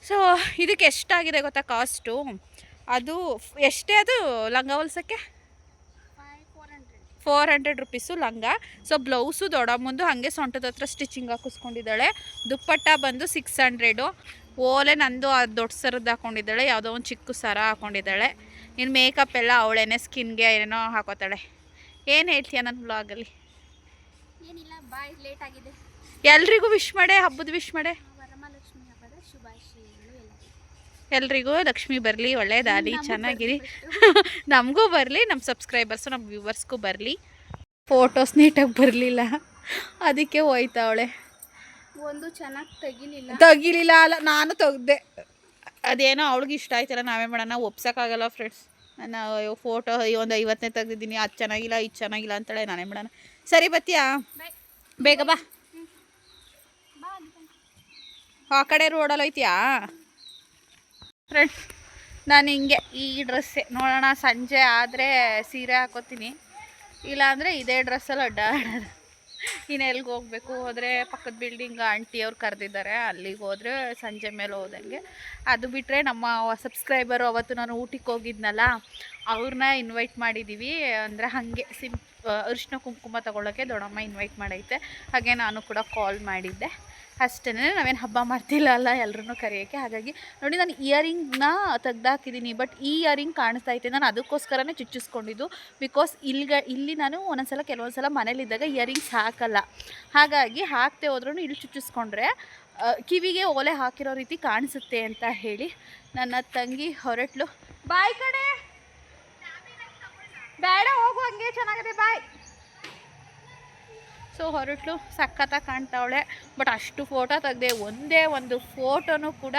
ಸೊ ಇದಕ್ಕೆ ಎಷ್ಟಾಗಿದೆ ಗೊತ್ತಾ ಕಾಸ್ಟು? ಅದು ಎಷ್ಟೇ ಅದು ಲಂಗ ಹೊಲ್ಸೋಕ್ಕೆ 400 ರುಪೀಸು ಲಂಗ. ಸೊ ಬ್ಲೌಸು ದೊಡ್ಡಮ್ಮಂದು ಹಾಗೆ ಸೊಂಟದ ಹತ್ರ ಸ್ಟಿಚಿಂಗ್ ಹಾಕಿಸ್ಕೊಂಡಿದ್ದಾಳೆ. ದುಪ್ಪಟ್ಟ ಬಂದು 600. ಓಲೆ ನಂದು ಅದು ದೊಡ್ಡ ಸರದ್ದು ಹಾಕ್ಕೊಂಡಿದ್ದಾಳೆ, ಯಾವುದೋ ಒಂದು ಚಿಕ್ಕ ಸರ ಹಾಕ್ಕೊಂಡಿದ್ದಾಳೆ. ಇನ್ನು ಮೇಕಪ್ ಎಲ್ಲ ಅವಳೇನೆ, ಸ್ಕಿನ್ಗೆ ಏನೋ ಹಾಕೋತಾಳೆ. ಏನು ಹೇಳ್ತೀಯ ನನ್ನ ವ್ಲಾಗಲ್ಲಿ? ಏನಿಲ್ಲ, ಬಾಯ್, ಲೇಟ್ ಆಗಿದೆ. ಎಲ್ರಿಗೂ ವಿಶ್ ಮಾಡೆ, ಹಬ್ಬದ ವಿಶ್ ಮಾಡೆ. ವರಮಹಾಲಕ್ಷ್ಮಿ ಹಬ್ಬದ ಶುಭಾಶಯಗಳು ಎಲ್ರಿಗೂ. ಲಕ್ಷ್ಮಿ ಬರಲಿ, ಒಳ್ಳೇದಾಗಲಿ, ಚೆನ್ನಾಗಿರಿ. ನಮಗೂ ಬರಲಿ, ನಮ್ಮ ಸಬ್ಸ್ಕ್ರೈಬರ್ಸು ನಮ್ಮ ವ್ಯೂವರ್ಸ್ಗೂ ಬರಲಿ. ಫೋಟೋಸ್ ನೀಟಾಗಿ ಬರಲಿಲ್ಲ, ಅದಕ್ಕೆ ಹೋಯ್ತಾವಳೆ. ಒಂದು ಚೆನ್ನಾಗಿ ತೆಗಿಲಿಲ್ಲ ಅಲ್ಲ, ನಾನು ತೆಗ್ದೆ. ಅದೇನೋ ಅವಳಿಗೆ ಇಷ್ಟ ಆಯ್ತಲ್ಲ, ನಾವೇ ಮಾಡೋಣ, ಒಪ್ಸೋಕ್ಕಾಗಲ್ಲ ಫ್ರೆಂಡ್ಸ್. ನಾನು ಫೋಟೋ ಒಂದು 50ನೇ ತೆಗ್ದಿದ್ದೀನಿ, ಅದು ಚೆನ್ನಾಗಿಲ್ಲ ಇದು ಚೆನ್ನಾಗಿಲ್ಲ ಅಂತಾಳೆ, ನಾನೇ ಮಾಡೋಣ. ಸರಿ ಬತ್ತೀಯಾ? ಬೇಗ ಬಾ. ಆ ಕಡೆ ರೋಡಲ್ಲಿ ಹೋಯ್ತೀಯಾ ಫ್ರೆಂಡ್ಸ್? ನಾನು ಹಿಂಗೆ ಈ ಡ್ರೆಸ್ಸೇ ನೋಡೋಣ, ಸಂಜೆ ಆದರೆ ಸೀರೆ ಹಾಕೋತೀನಿ, ಇಲ್ಲಾಂದರೆ ಇದೇ ಡ್ರೆಸ್ಸಲ್ಲಿ ಅಡ್ಡಾಡೋದು. ಇನ್ನು ಎಲ್ಲಿಗೆ ಹೋಗ್ಬೇಕು ಹೋದರೆ ಪಕ್ಕದ ಬಿಲ್ಡಿಂಗ್ ಆಂಟಿಯವ್ರು ಕರೆದಿದ್ದಾರೆ, ಅಲ್ಲಿಗೆ ಹೋದರೆ ಸಂಜೆ ಮೇಲೆ ಹೋದಂಗೆ. ಅದು ಬಿಟ್ಟರೆ ನಮ್ಮ ಸಬ್ಸ್ಕ್ರೈಬರು ಅವತ್ತು ನಾನು ಊಟಕ್ಕೆ ಹೋಗಿದ್ನಲ್ಲ, ಅವ್ರನ್ನ ಇನ್ವೈಟ್ ಮಾಡಿದ್ದೀವಿ. ಅಂದರೆ ಹಾಗೆ ಅರಿಶಿನ ಕುಂಕುಮ ತೊಗೊಳ್ಳೋಕ್ಕೆ ದೊಡ್ಡಮ್ಮ ಇನ್ವೈಟ್ ಮಾಡೈತೆ. ಹಾಗೆ ನಾನು ಕೂಡ ಕಾಲ್ ಮಾಡಿದ್ದೆ. ಅಷ್ಟೇ, ನಾವೇನು ಹಬ್ಬ ಮಾಡ್ತಿಲ್ಲ ಅಲ್ಲ ಎಲ್ಲರೂ ಕರೆಯೋಕ್ಕೆ. ಹಾಗಾಗಿ ನೋಡಿ, ನಾನು ಇಯರಿಂಗ್ನ ತೆಗ್ದಾಕಿದ್ದೀನಿ, ಬಟ್ ಈ ಇಯರಿಂಗ್ ಕಾಣಿಸ್ತಾ ಐತೆ. ನಾನು ಅದಕ್ಕೋಸ್ಕರನೇ ಚುಚ್ಚಿಸ್ಕೊಂಡಿದ್ದು. ಬಿಕಾಸ್ ಇಲ್ಲಿ ನಾನು ಒಂದೊಂದ್ಸಲ ಕೆಲವೊಂದು ಸಲ ಮನೇಲಿದ್ದಾಗ ಇಯರಿಂಗ್ಸ್ ಹಾಕಲ್ಲ, ಹಾಗಾಗಿ ಹಾಕ್ತೆ ಹೋದ್ರೂ ಇಲ್ಲಿ ಚುಚ್ಚಿಸ್ಕೊಂಡ್ರೆ ಕಿವಿಗೆ ಓಲೆ ಹಾಕಿರೋ ರೀತಿ ಕಾಣಿಸುತ್ತೆ ಅಂತ ಹೇಳಿ ನನ್ನ ತಂಗಿ ಹೊರಟ್ಲು. ಬಾಯ್ ಕಡೆ ಬೇಡ ಹೋಗು, ಹಂಗೆ ಚೆನ್ನಾಗಿದೆ ಬಾಯ್. ಸೊ ಹೊರಟ್ಲು, ಸಖತ್ತಾಗಿ ಕಾಣ್ತಾವಳೆ. ಬಟ್ ಅಷ್ಟು ಫೋಟೋ ತೆಗ್ದೆ, ಒಂದೇ ಒಂದು ಫೋಟೋನು ಕೂಡ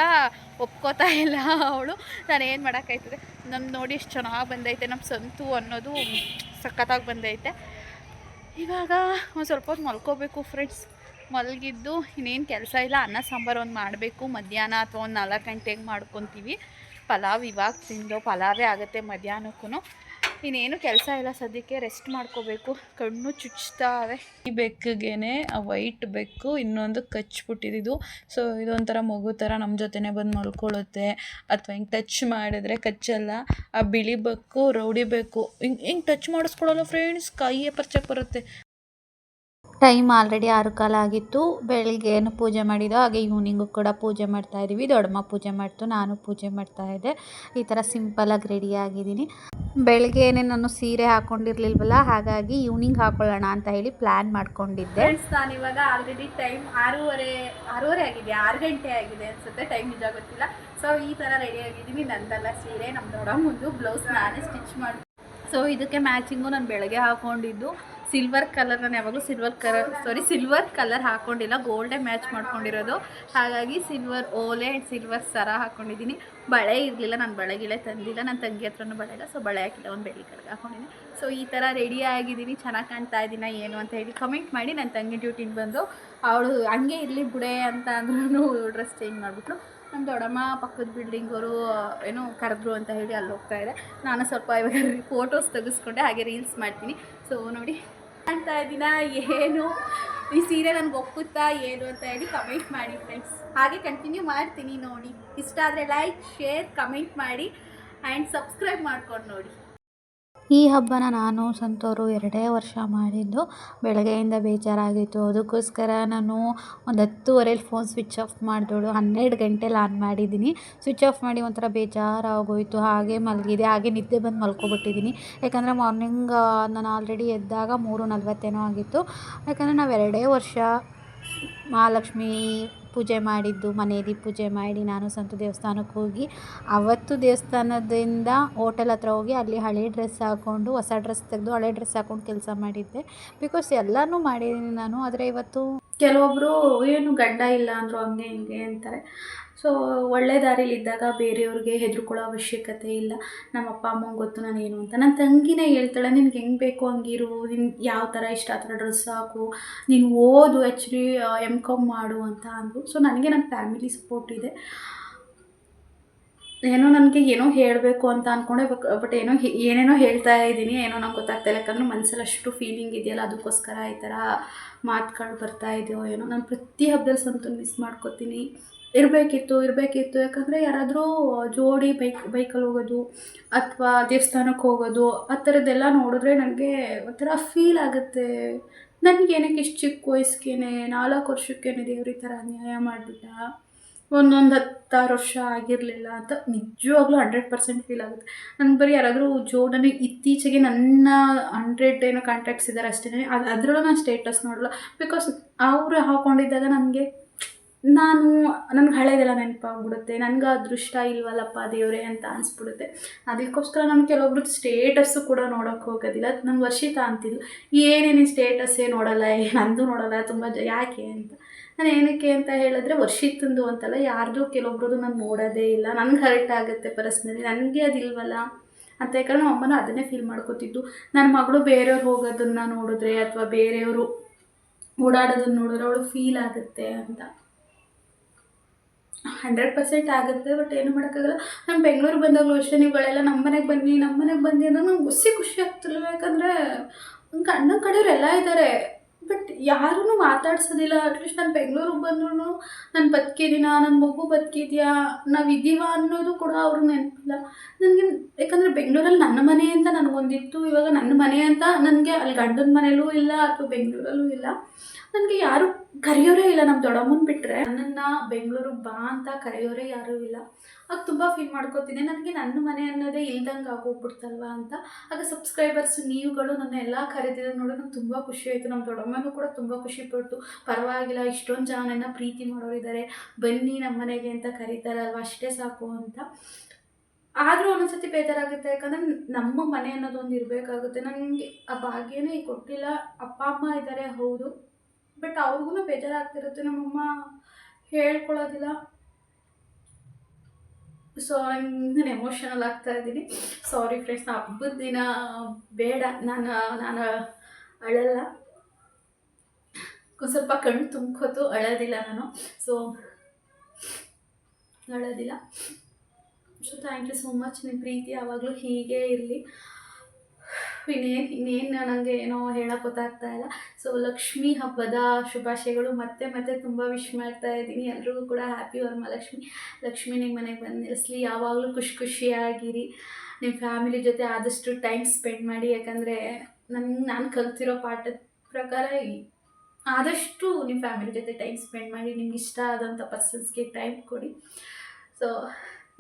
ಒಪ್ಕೋತಾ ಇಲ್ಲ ಅವಳು. ನಾನು ಏನು ಮಾಡೋಕ್ಕಾಯ್ತದೆ, ನಮ್ದು ನೋಡಿ ಎಷ್ಟು ಚೆನ್ನಾಗಿ ಬಂದೈತೆ, ನಮ್ಮ ಸಂತು ಅನ್ನೋದು ಸಖತ್ತಾಗಿ ಬಂದೈತೆ. ಇವಾಗ ಒಂದು ಸ್ವಲ್ಪ ಹೊತ್ತು ಮಲ್ಕೋಬೇಕು ಫ್ರೆಂಡ್ಸ್. ಮಲಗಿದ್ದು ಇನ್ನೇನು ಕೆಲಸ ಇಲ್ಲ, ಅನ್ನ ಸಾಂಬಾರು ಒಂದು ಮಾಡಬೇಕು. ಮಧ್ಯಾಹ್ನ ಅಥವಾ ಒಂದು 4 ಗಂಟೆಗೆ ಮಾಡ್ಕೊತೀವಿ. ಪಲಾವ್ ಇವಾಗ ತಿಂದು ಪಲಾವೇ ಆಗುತ್ತೆ ಮಧ್ಯಾಹ್ನಕ್ಕೂ. ಇನ್ನೇನು ಕೆಲಸ ಇಲ್ಲ ಸದ್ಯಕ್ಕೆ, ರೆಸ್ಟ್ ಮಾಡ್ಕೋಬೇಕು. ಕಣ್ಣು ಚುಚ್ತಾವೆ. ಈ ಬೆಕ್ಕಿಗೇನೆ ಆ ವೈಟ್ ಬೆಕ್ಕು ಇನ್ನೊಂದು ಕಚ್ಬಿಟ್ಟಿದ್ದು. ಸೊ ಇದೊಂಥರ ಮಗು ಥರ ನಮ್ಮ ಜೊತೆನೇ ಬಂದು ಮಲ್ಕೊಳ್ಳುತ್ತೆ, ಅಥವಾ ಹಿಂಗೆ ಟಚ್ ಮಾಡಿದ್ರೆ ಕಚ್ಚಲ್ಲ. ಆ ಬಿಳಿ ಬೆಕ್ಕು ರೌಡಿ ಬೆಕ್ಕು ಹಿಂಗೆ ಟಚ್ ಮಾಡಿಸ್ಕೊಡಲ್ಲ ಫ್ರೆಂಡ್ಸ್, ಕೈಯೇ ಪರ್ಚಕ್ಕೆ ಬರುತ್ತೆ. ಟೈಮ್ ಆಲ್ರೆಡಿ 6 ಕಾಲ ಆಗಿತ್ತು. ಬೆಳಿಗ್ಗೆನು ಪೂಜೆ ಮಾಡಿದ್ದು, ಹಾಗೆ ಈವ್ನಿಂಗು ಕೂಡ ಪೂಜೆ ಮಾಡ್ತಾಯಿದ್ದೀವಿ. ದೊಡ್ಡಮ್ಮ ಪೂಜೆ ಮಾಡ್ತು, ನಾನು ಪೂಜೆ ಮಾಡ್ತಾಯಿದ್ದೆ. ಈ ಥರ ಸಿಂಪಲಾಗಿ ರೆಡಿ ಆಗಿದ್ದೀನಿ. ಬೆಳಗ್ಗೆನೇ ನಾನು ಸೀರೆ ಹಾಕ್ಕೊಂಡಿರ್ಲಿಲ್ವಲ್ಲ, ಹಾಗಾಗಿ ಈವ್ನಿಂಗ್ ಹಾಕೊಳ್ಳೋಣ ಅಂತ ಹೇಳಿ ಪ್ಲ್ಯಾನ್ ಮಾಡ್ಕೊಂಡಿದ್ದೆ. ಫ್ರೆಂಡ್ಸ್, ನಾನು ಇವಾಗ ಆಲ್ರೆಡಿ ಟೈಮ್ 6:30 ಆಗಿದೆ, 6 ಗಂಟೆ ಆಗಿದೆ ಅನಿಸುತ್ತೆ, ಟೈಮ್ ನಿಜ ಗೊತ್ತಿಲ್ಲ. ಸೊ ಈ ಥರ ರೆಡಿ ಆಗಿದ್ದೀನಿ. ನಂದೆಲ್ಲ ಸೀರೆ, ನಮ್ಮ ದೊಡ್ಡಮ್ಮಂದು ಬ್ಲೌಸ್ ನಾನೇ ಸ್ಟಿಚ್ ಮಾಡಿ. ಸೊ ಇದಕ್ಕೆ ಮ್ಯಾಚಿಂಗು ನಾನು ಬೆಳಗ್ಗೆ ಹಾಕ್ಕೊಂಡಿದ್ದು ಸಿಲ್ವರ್ ಕಲರ್. ನಾನು ಯಾವಾಗಲೂ ಸಿಲ್ವರ್ ಕಲರ್ ಹಾಕ್ಕೊಂಡಿಲ್ಲ, ಗೋಲ್ಡೇ ಮ್ಯಾಚ್ ಮಾಡ್ಕೊಂಡಿರೋದು. ಹಾಗಾಗಿ ಸಿಲ್ವರ್ ಓಲೆ ಆ್ಯಂಡ್ ಸಿಲ್ವರ್ ಸರ ಹಾಕ್ಕೊಂಡಿದ್ದೀನಿ. ಬಳೆ ಇರಲಿಲ್ಲ, ನಾನು ಬಳೆಗಿಳೆ ತಂದಿಲ್ಲ, ನನ್ನ ತಂಗಿ ಹತ್ರನೂ ಬಳೆ ಇಲ್ಲ, ಸೊ ಬಳೆ ಹಾಕಿಲ್ಲ, ಒಂದು ಬೆಳ್ಳಿ ಕಡೆಗೆ ಹಾಕ್ಕೊಂಡಿದ್ದೀನಿ. ಸೊ ಈ ಥರ ರೆಡಿ ಆಗಿದ್ದೀನಿ. ಚೆನ್ನಾಗಿ ಕಾಣ್ತಾ ಇದ್ದೀನ ಏನು ಅಂತ ಹೇಳಿ ಕಮೆಂಟ್ ಮಾಡಿ. ನನ್ನ ತಂಗಿ ಡ್ಯೂಟಿಗೆ ಬಂದು ಅವಳು ಹಂಗೆ ಇರಲಿ ಬಿಡೆ ಅಂತ ಅಂದ್ರೂ ಡ್ರೆಸ್ ಚೇಂಜ್ ಮಾಡಿಬಿಟ್ಲು. ನಮ್ಮ ದೊಡ್ಡಮ್ಮ ಪಕ್ಕದ ಬಿಲ್ಡಿಂಗವರು ಏನೋ ಕರೆದ್ರು ಅಂತ ಹೇಳಿ ಅಲ್ಲಿ ಹೋಗ್ತಾ ಇದೆ. ನಾನು ಸ್ವಲ್ಪ ಇವಾಗ ಫೋಟೋಸ್ ತೆಗೆಸ್ಕೊಂಡೆ, ಹಾಗೆ ರೀಲ್ಸ್ ಮಾಡ್ತೀನಿ. ಸೊ ನೋಡಿ ಕಾಣ್ತಾ ಇದ್ದೀನ ಏನು, ಈ ಸೀರೆ ನನಗೆ ಒಪ್ಪುತ್ತಾ ಏನು ಅಂತ ಹೇಳಿ ಕಮೆಂಟ್ ಮಾಡಿ ಫ್ರೆಂಡ್ಸ್. ಹಾಗೆ ಕಂಟಿನ್ಯೂ ಮಾಡ್ತೀನಿ ನೋಡಿ. ಇಷ್ಟ ಆದರೆ ಲೈಕ್, ಶೇರ್, ಕಮೆಂಟ್ ಮಾಡಿ ಆ್ಯಂಡ್ ಸಬ್ಸ್ಕ್ರೈಬ್ ಮಾಡ್ಕೊಂಡು ನೋಡಿ. ಈ ಹಬ್ಬನ ನಾನು ಸಂತೋರು 2 ವರ್ಷ ಮಾಡಿದ್ದು. ಬೆಳಗ್ಗೆಯಿಂದ ಬೇಜಾರಾಗಿತ್ತು, ಅದಕ್ಕೋಸ್ಕರ ನಾನು ಒಂದು 10:30 ಫೋನ್ ಸ್ವಿಚ್ ಆಫ್ ಮಾಡಿದೋಳು. 12 ಗಂಟೆಲಿ ಆನ್ ಮಾಡಿದ್ದೀನಿ. ಸ್ವಿಚ್ ಆಫ್ ಮಾಡಿ ಒಂಥರ ಬೇಜಾರಾಗೋಯಿತು, ಹಾಗೆ ಮಲಗಿದೆ. ಹಾಗೆ ನಿದ್ದೆ ಬಂದು ಮಲ್ಕೊಬಿಟ್ಟಿದ್ದೀನಿ. ಯಾಕಂದರೆ ಮಾರ್ನಿಂಗ್ ನಾನು ಆಲ್ರೆಡಿ ಎದ್ದಾಗ 3:40 ಆಗಿತ್ತು. ಯಾಕಂದರೆ ನಾವು 2 ವರ್ಷ ಮಹಾಲಕ್ಷ್ಮಿ ಪೂಜೆ ಮಾಡಿದ್ದು, ಮನೆಯಲ್ಲಿ ಪೂಜೆ ಮಾಡಿ ನಾನು ಸಂತು ದೇವಸ್ಥಾನಕ್ಕೆ ಹೋಗಿ, ಅವತ್ತು ದೇವಸ್ಥಾನದಿಂದ ಹೋಟೆಲ್ ಹತ್ರ ಹೋಗಿ ಅಲ್ಲಿ ಹಳೆ ಡ್ರೆಸ್ ಹಾಕ್ಕೊಂಡು ಹೊಸ ಡ್ರೆಸ್ ತೆಗೆದು ಹಳೆ ಡ್ರೆಸ್ ಹಾಕ್ಕೊಂಡು ಕೆಲಸ ಮಾಡಿದ್ದೆ. ಬಿಕಾಸ್ ಎಲ್ಲನೂ ಮಾಡಿದ್ದೀನಿ ನಾನು. ಆದರೆ ಇವತ್ತು ಕೆಲವೊಬ್ಬರು ಏನು ಗಂಡ ಇಲ್ಲ ಅಂದರು ಹಂಗೆ ಹಿಂಗೆ ಅಂತಾರೆ. ಸೊ ಒಳ್ಳೆ ದಾರಿಲಿದ್ದಾಗ ಬೇರೆಯವ್ರಿಗೆ ಹೆದರ್ಕೊಳ್ಳೋ ಅವಶ್ಯಕತೆ ಇಲ್ಲ. ನಮ್ಮ ಅಪ್ಪ ಅಮ್ಮಂಗೆ ಗೊತ್ತು ನಾನು ಏನು ಅಂತ. ನನ್ನ ತಂಗಿನೇ ಹೇಳ್ತಾಳೆ, ನಿನ್ಗೆ ಹೆಂಗೆ ಬೇಕು ಹಂಗಿರು, ನಿನ್ಗೆ ಯಾವ ಥರ ಇಷ್ಟ ಆ ಥರ ಡ್ರೆಸ್ ಹಾಕು, ನೀನು ಓದು, ಆ್ಯಕ್ಚುಲಿ M.Com ಮಾಡು ಅಂತ ಅಂದರು. ಸೊ ನನಗೆ ನನ್ನ ಫ್ಯಾಮಿಲಿ ಸಪೋರ್ಟ್ ಇದೆ. ಏನೋ ನನಗೆ ಏನೋ ಹೇಳಬೇಕು ಅಂತ ಅಂದ್ಕೊಂಡೆ, ಬಟ್ ಏನೇನೋ ಹೇಳ್ತಾ ಇದ್ದೀನಿ, ಏನೋ ನಂಗೆ ಗೊತ್ತಾಗ್ತಾಯಿಲ್ಲ. ಯಾಕಂದರೆ ಮನಸ್ಸಲ್ಲಿ ಅಷ್ಟು ಫೀಲಿಂಗ್ ಇದೆಯಲ್ಲ, ಅದಕ್ಕೋಸ್ಕರ ಈ ಥರ ಮಾತುಗಳು ಬರ್ತಾ ಇದೆಯೋ ಏನೋ. ನಾನು ಪ್ರತಿ ಹಬ್ಬದಲ್ಲಿ ಸಂತು ಮಿಸ್ ಮಾಡ್ಕೋತೀನಿ. ಇರಬೇಕಿತ್ತು. ಯಾಕಂದರೆ ಯಾರಾದರೂ ಜೋಡಿ ಬೈಕಲ್ಲಿ ಹೋಗೋದು ಅಥವಾ ದೇವಸ್ಥಾನಕ್ಕೆ ಹೋಗೋದು ಆ ಥರದ್ದೆಲ್ಲ ನೋಡಿದ್ರೆ ನನಗೆ ಒಂಥರ ಫೀಲ್ ಆಗುತ್ತೆ. ನನಗೇನಕ್ಕೆ ಇಷ್ಟು ಚಿಕ್ಕ ವಯಸ್ಸಿಗೆ 4 ವರ್ಷಕ್ಕೇ ದೇವ್ರ ಈ ಥರ ಅನ್ಯಾಯ ಮಾಡಿಬಿಟ್ಟ, ಒಂದೊಂದು 10-6 ವರ್ಷ ಆಗಿರಲಿಲ್ಲ ಅಂತ ನಿಜವಾಗ್ಲೂ 100% ಫೀಲ್ ಆಗುತ್ತೆ. ನನಗೆ ಬರೀ ಯಾರಾದರೂ ನನಗೆ ಇತ್ತೀಚೆಗೆ ನನ್ನ 100 ಏನೋ ಕಾಂಟ್ಯಾಕ್ಟ್ಸ್ ಇದ್ದಾರೆ ಅಷ್ಟೇ. ಅದರಲ್ಲೂ ನಾನು ಸ್ಟೇಟಸ್ ನೋಡಲ್ಲ. ಬಿಕಾಸ್ ಅವರು ಹಾಕ್ಕೊಂಡಿದ್ದಾಗ ನನಗೆ ಹಳೇದೆಲ್ಲ ನೆನಪಾಗ್ಬಿಡುತ್ತೆ. ನನಗೆ ಅದೃಷ್ಟ ಇಲ್ವಲ್ಲಪ್ಪ ದೇವರೇ ಅಂತ ಅನಿಸ್ಬಿಡುತ್ತೆ. ಅದಕ್ಕೋಸ್ಕರ ನಾನು ಕೆಲವೊಬ್ರು ಸ್ಟೇಟಸ್ಸು ಕೂಡ ನೋಡೋಕ್ಕೆ ಹೋಗೋದಿಲ್ಲ. ನಂಗೆ ವರ್ಷಿತಾ ಅಂತಿದ್ದು, ಏನೇನು ಸ್ಟೇಟಸ್ಸೇ ನೋಡಲ್ಲ, ನಂದು ನೋಡಲ್ಲ, ತುಂಬ ಯಾಕೆ ಅಂತ. ನಾನು ಏನಕ್ಕೆ ಅಂತ ಹೇಳಿದ್ರೆ, ವರ್ಷಿತಂದು ಅಂತಲ್ಲ, ಯಾರ್ದು ಕೆಲವೊಬ್ರದ್ದು ನಾನು ನೋಡೋದೇ ಇಲ್ಲ. ನನಗೆ ಹರ್ಟ್ ಆಗುತ್ತೆ ಪರ್ಸ್ನಲಿ, ನನಗೆ ಅದಿಲ್ವಲ್ಲ ಅಂತ. ಯಾಕಂದ್ರೆ ನಮ್ಮ ಅಮ್ಮನ ಅದನ್ನೇ ಫೀಲ್ ಮಾಡ್ಕೋತಿದ್ದು. ನನ್ನ ಮಗಳು ಬೇರೆಯವ್ರು ಹೋಗೋದನ್ನು ನೋಡಿದ್ರೆ ಅಥವಾ ಬೇರೆಯವರು ಓಡಾಡೋದನ್ನು ನೋಡಿದ್ರೆ ಅವಳು ಫೀಲ್ ಆಗುತ್ತೆ ಅಂತ. 100% ಆಗುತ್ತೆ. ಬಟ್ ಏನು ಮಾಡೋಕ್ಕಾಗಲ್ಲ. ನಾನು ಬೆಂಗಳೂರಿಗೆ ಬಂದಾಗಲೂ ಅಷ್ಟೇ, ನೀವುಗಳೆಲ್ಲ ನಮ್ಮ ಮನೆಗೆ ಬನ್ನಿ ಅಂದರೆ ನಂಗೆ ಖುಷಿ ಆಗ್ತಿರಲಿಲ್ಲ. ಯಾಕಂದರೆ ನನ್ನ ಕಡೆಯವರೆಲ್ಲ ಇದ್ದಾರೆ, ಬಟ್ ಯಾರೂ ಮಾತಾಡ್ಸೋದಿಲ್ಲ. ಅಟ್ಲೀಸ್ಟ್ ನಾನು ಬೆಂಗಳೂರಿಗೆ ಬಂದ್ರೂ ನಾನು ಬದುಕಿದ್ದೀನ, ನನ್ನ ಮಗು ಬದುಕಿದ್ಯಾ, ನಾವಿದ್ದೀವ ಅನ್ನೋದು ಕೂಡ ಅವ್ರಿಗೆ ನೆನಪಿಲ್ಲ ನನಗೆ. ಯಾಕಂದರೆ ಬೆಂಗಳೂರಲ್ಲಿ ನನ್ನ ಮನೆ ಅಂತ ನನಗೊಂದಿತ್ತು, ಇವಾಗ ನನ್ನ ಮನೆ ಅಂತ ನನಗೆ ಅಲ್ಲಿ ಗಂಡನ ಮನೆಯಲ್ಲೂ ಇಲ್ಲ ಅಥವಾ ಬೆಂಗಳೂರಲ್ಲೂ ಇಲ್ಲ. ನನಗೆ ಯಾರೂ ಕರೆಯೋರೇ ಇಲ್ಲ ನಮ್ಮ ದೊಡ್ಡಮ್ಮನ ಬಿಟ್ಟರೆ. ನನ್ನನ್ನು ಬೆಂಗಳೂರಿಗೆ ಬಾ ಅಂತ ಕರೆಯೋರೇ ಯಾರೂ ಇಲ್ಲ. ಆಗ ತುಂಬ ಫೀಲ್ ಮಾಡ್ಕೋತೀನಿ, ನನಗೆ ನನ್ನ ಮನೆ ಅನ್ನೋದೇ ಇಲ್ದಂಗೆ ಆಗೋಗ್ಬಿಡ್ತಲ್ವ ಅಂತ. ಆಗ ಸಬ್ಸ್ಕ್ರೈಬರ್ಸ್ ನೀವುಗಳು ನನ್ನ ಎಲ್ಲ ಕರೆದಿದ್ದು ನೋಡಿ ನಂಗೆ ತುಂಬ ಖುಷಿ ಆಯಿತು. ನಮ್ಮ ದೊಡ್ಡಮ್ಮನೂ ಕೂಡ ತುಂಬ ಖುಷಿಪಟ್ಟು, ಪರವಾಗಿಲ್ಲ ಇಷ್ಟೊಂದು ಜನ ನನ್ನ ಪ್ರೀತಿ ಮಾಡೋರಿದ್ದಾರೆ, ಬನ್ನಿ ನಮ್ಮ ಮನೆಗೆ ಅಂತ ಕರೀತಾರಲ್ವ, ಅಷ್ಟೇ ಸಾಕು ಅಂತ. ಆದರೂ ಒಂದೊಂದ್ಸತಿ ಬೇಜಾರಾಗುತ್ತೆ, ಯಾಕಂದರೆ ನಮ್ಮ ಮನೆ ಅನ್ನೋದೊಂದು ಇರಬೇಕಾಗುತ್ತೆ. ನನಗೆ ಆ ಭಾಗ್ಯನೇ ಕೊಟ್ಟಿಲ್ಲ. ಅಪ್ಪ ಅಮ್ಮ ಇದ್ದಾರೆ ಹೌದು, ಬಟ್ ಅವ್ರಿಗೂ ಬೇಜಾರಾಗ್ತಿರುತ್ತೆ, ನಮ್ಮಮ್ಮ ಹೇಳ್ಕೊಳ್ಳೋದಿಲ್ಲ. ಸೊ ನಾನು ಎಮೋಷನಲ್ ಆಗ್ತಾ ಇದ್ದೀನಿ. ಸಾರಿ ಫ್ರೆಂಡ್ಸ್, ಹಬ್ಬದ ದಿನ ಬೇಡ, ನಾನು ಅಳಲ್ಲ, ಸ್ವಲ್ಪ ಕಣ್ಣು ತುಂಬ್ಕೋತು, ಅಳೋದಿಲ್ಲ ನಾನು. ಸೊ ಅಳೋದಿಲ್ಲ. So thank you so much. ನಿಮ್ಮ ಪ್ರೀತಿ ಯಾವಾಗಲೂ ಹೀಗೆ ಇರಲಿ. ಇನ್ನೇನು ನನಗೆ ಏನೋ ಹೇಳೋಕೆ ಗೊತ್ತಾಗ್ತಾ ಇಲ್ಲ. ಸೊ ಲಕ್ಷ್ಮೀ ಹಬ್ಬದ ಶುಭಾಶಯಗಳು. ಮತ್ತೆ ತುಂಬ ವಿಶ್ ಮಾಡ್ತಾ ಇದ್ದೀನಿ ಎಲ್ರಿಗೂ ಕೂಡ. ಹ್ಯಾಪಿ ವರಮಹಾಲಕ್ಷ್ಮಿ. ಲಕ್ಷ್ಮಿ ನಿಮ್ಮ ಮನೆಗೆ ಬಂದು ನೆಲೆಸಲಿ. ಯಾವಾಗಲೂ ಖುಷಿಯಾಗಿರಿ. ನಿಮ್ಮ ಫ್ಯಾಮಿಲಿ ಜೊತೆ ಆದಷ್ಟು ಟೈಮ್ ಸ್ಪೆಂಡ್ ಮಾಡಿ. ಯಾಕಂದರೆ ನಾನು ಕಲ್ತಿರೋ ಪಾಠದ ಪ್ರಕಾರ ಆದಷ್ಟು ನಿಮ್ಮ ಫ್ಯಾಮಿಲಿ ಜೊತೆ ಟೈಮ್ ಸ್ಪೆಂಡ್ ಮಾಡಿ. ನಿಮ್ಗೆ ಇಷ್ಟ ಆದಂಥ ಪರ್ಸನ್ಸ್ಗೆ ಟೈಮ್ ಕೊಡಿ. ಸೊ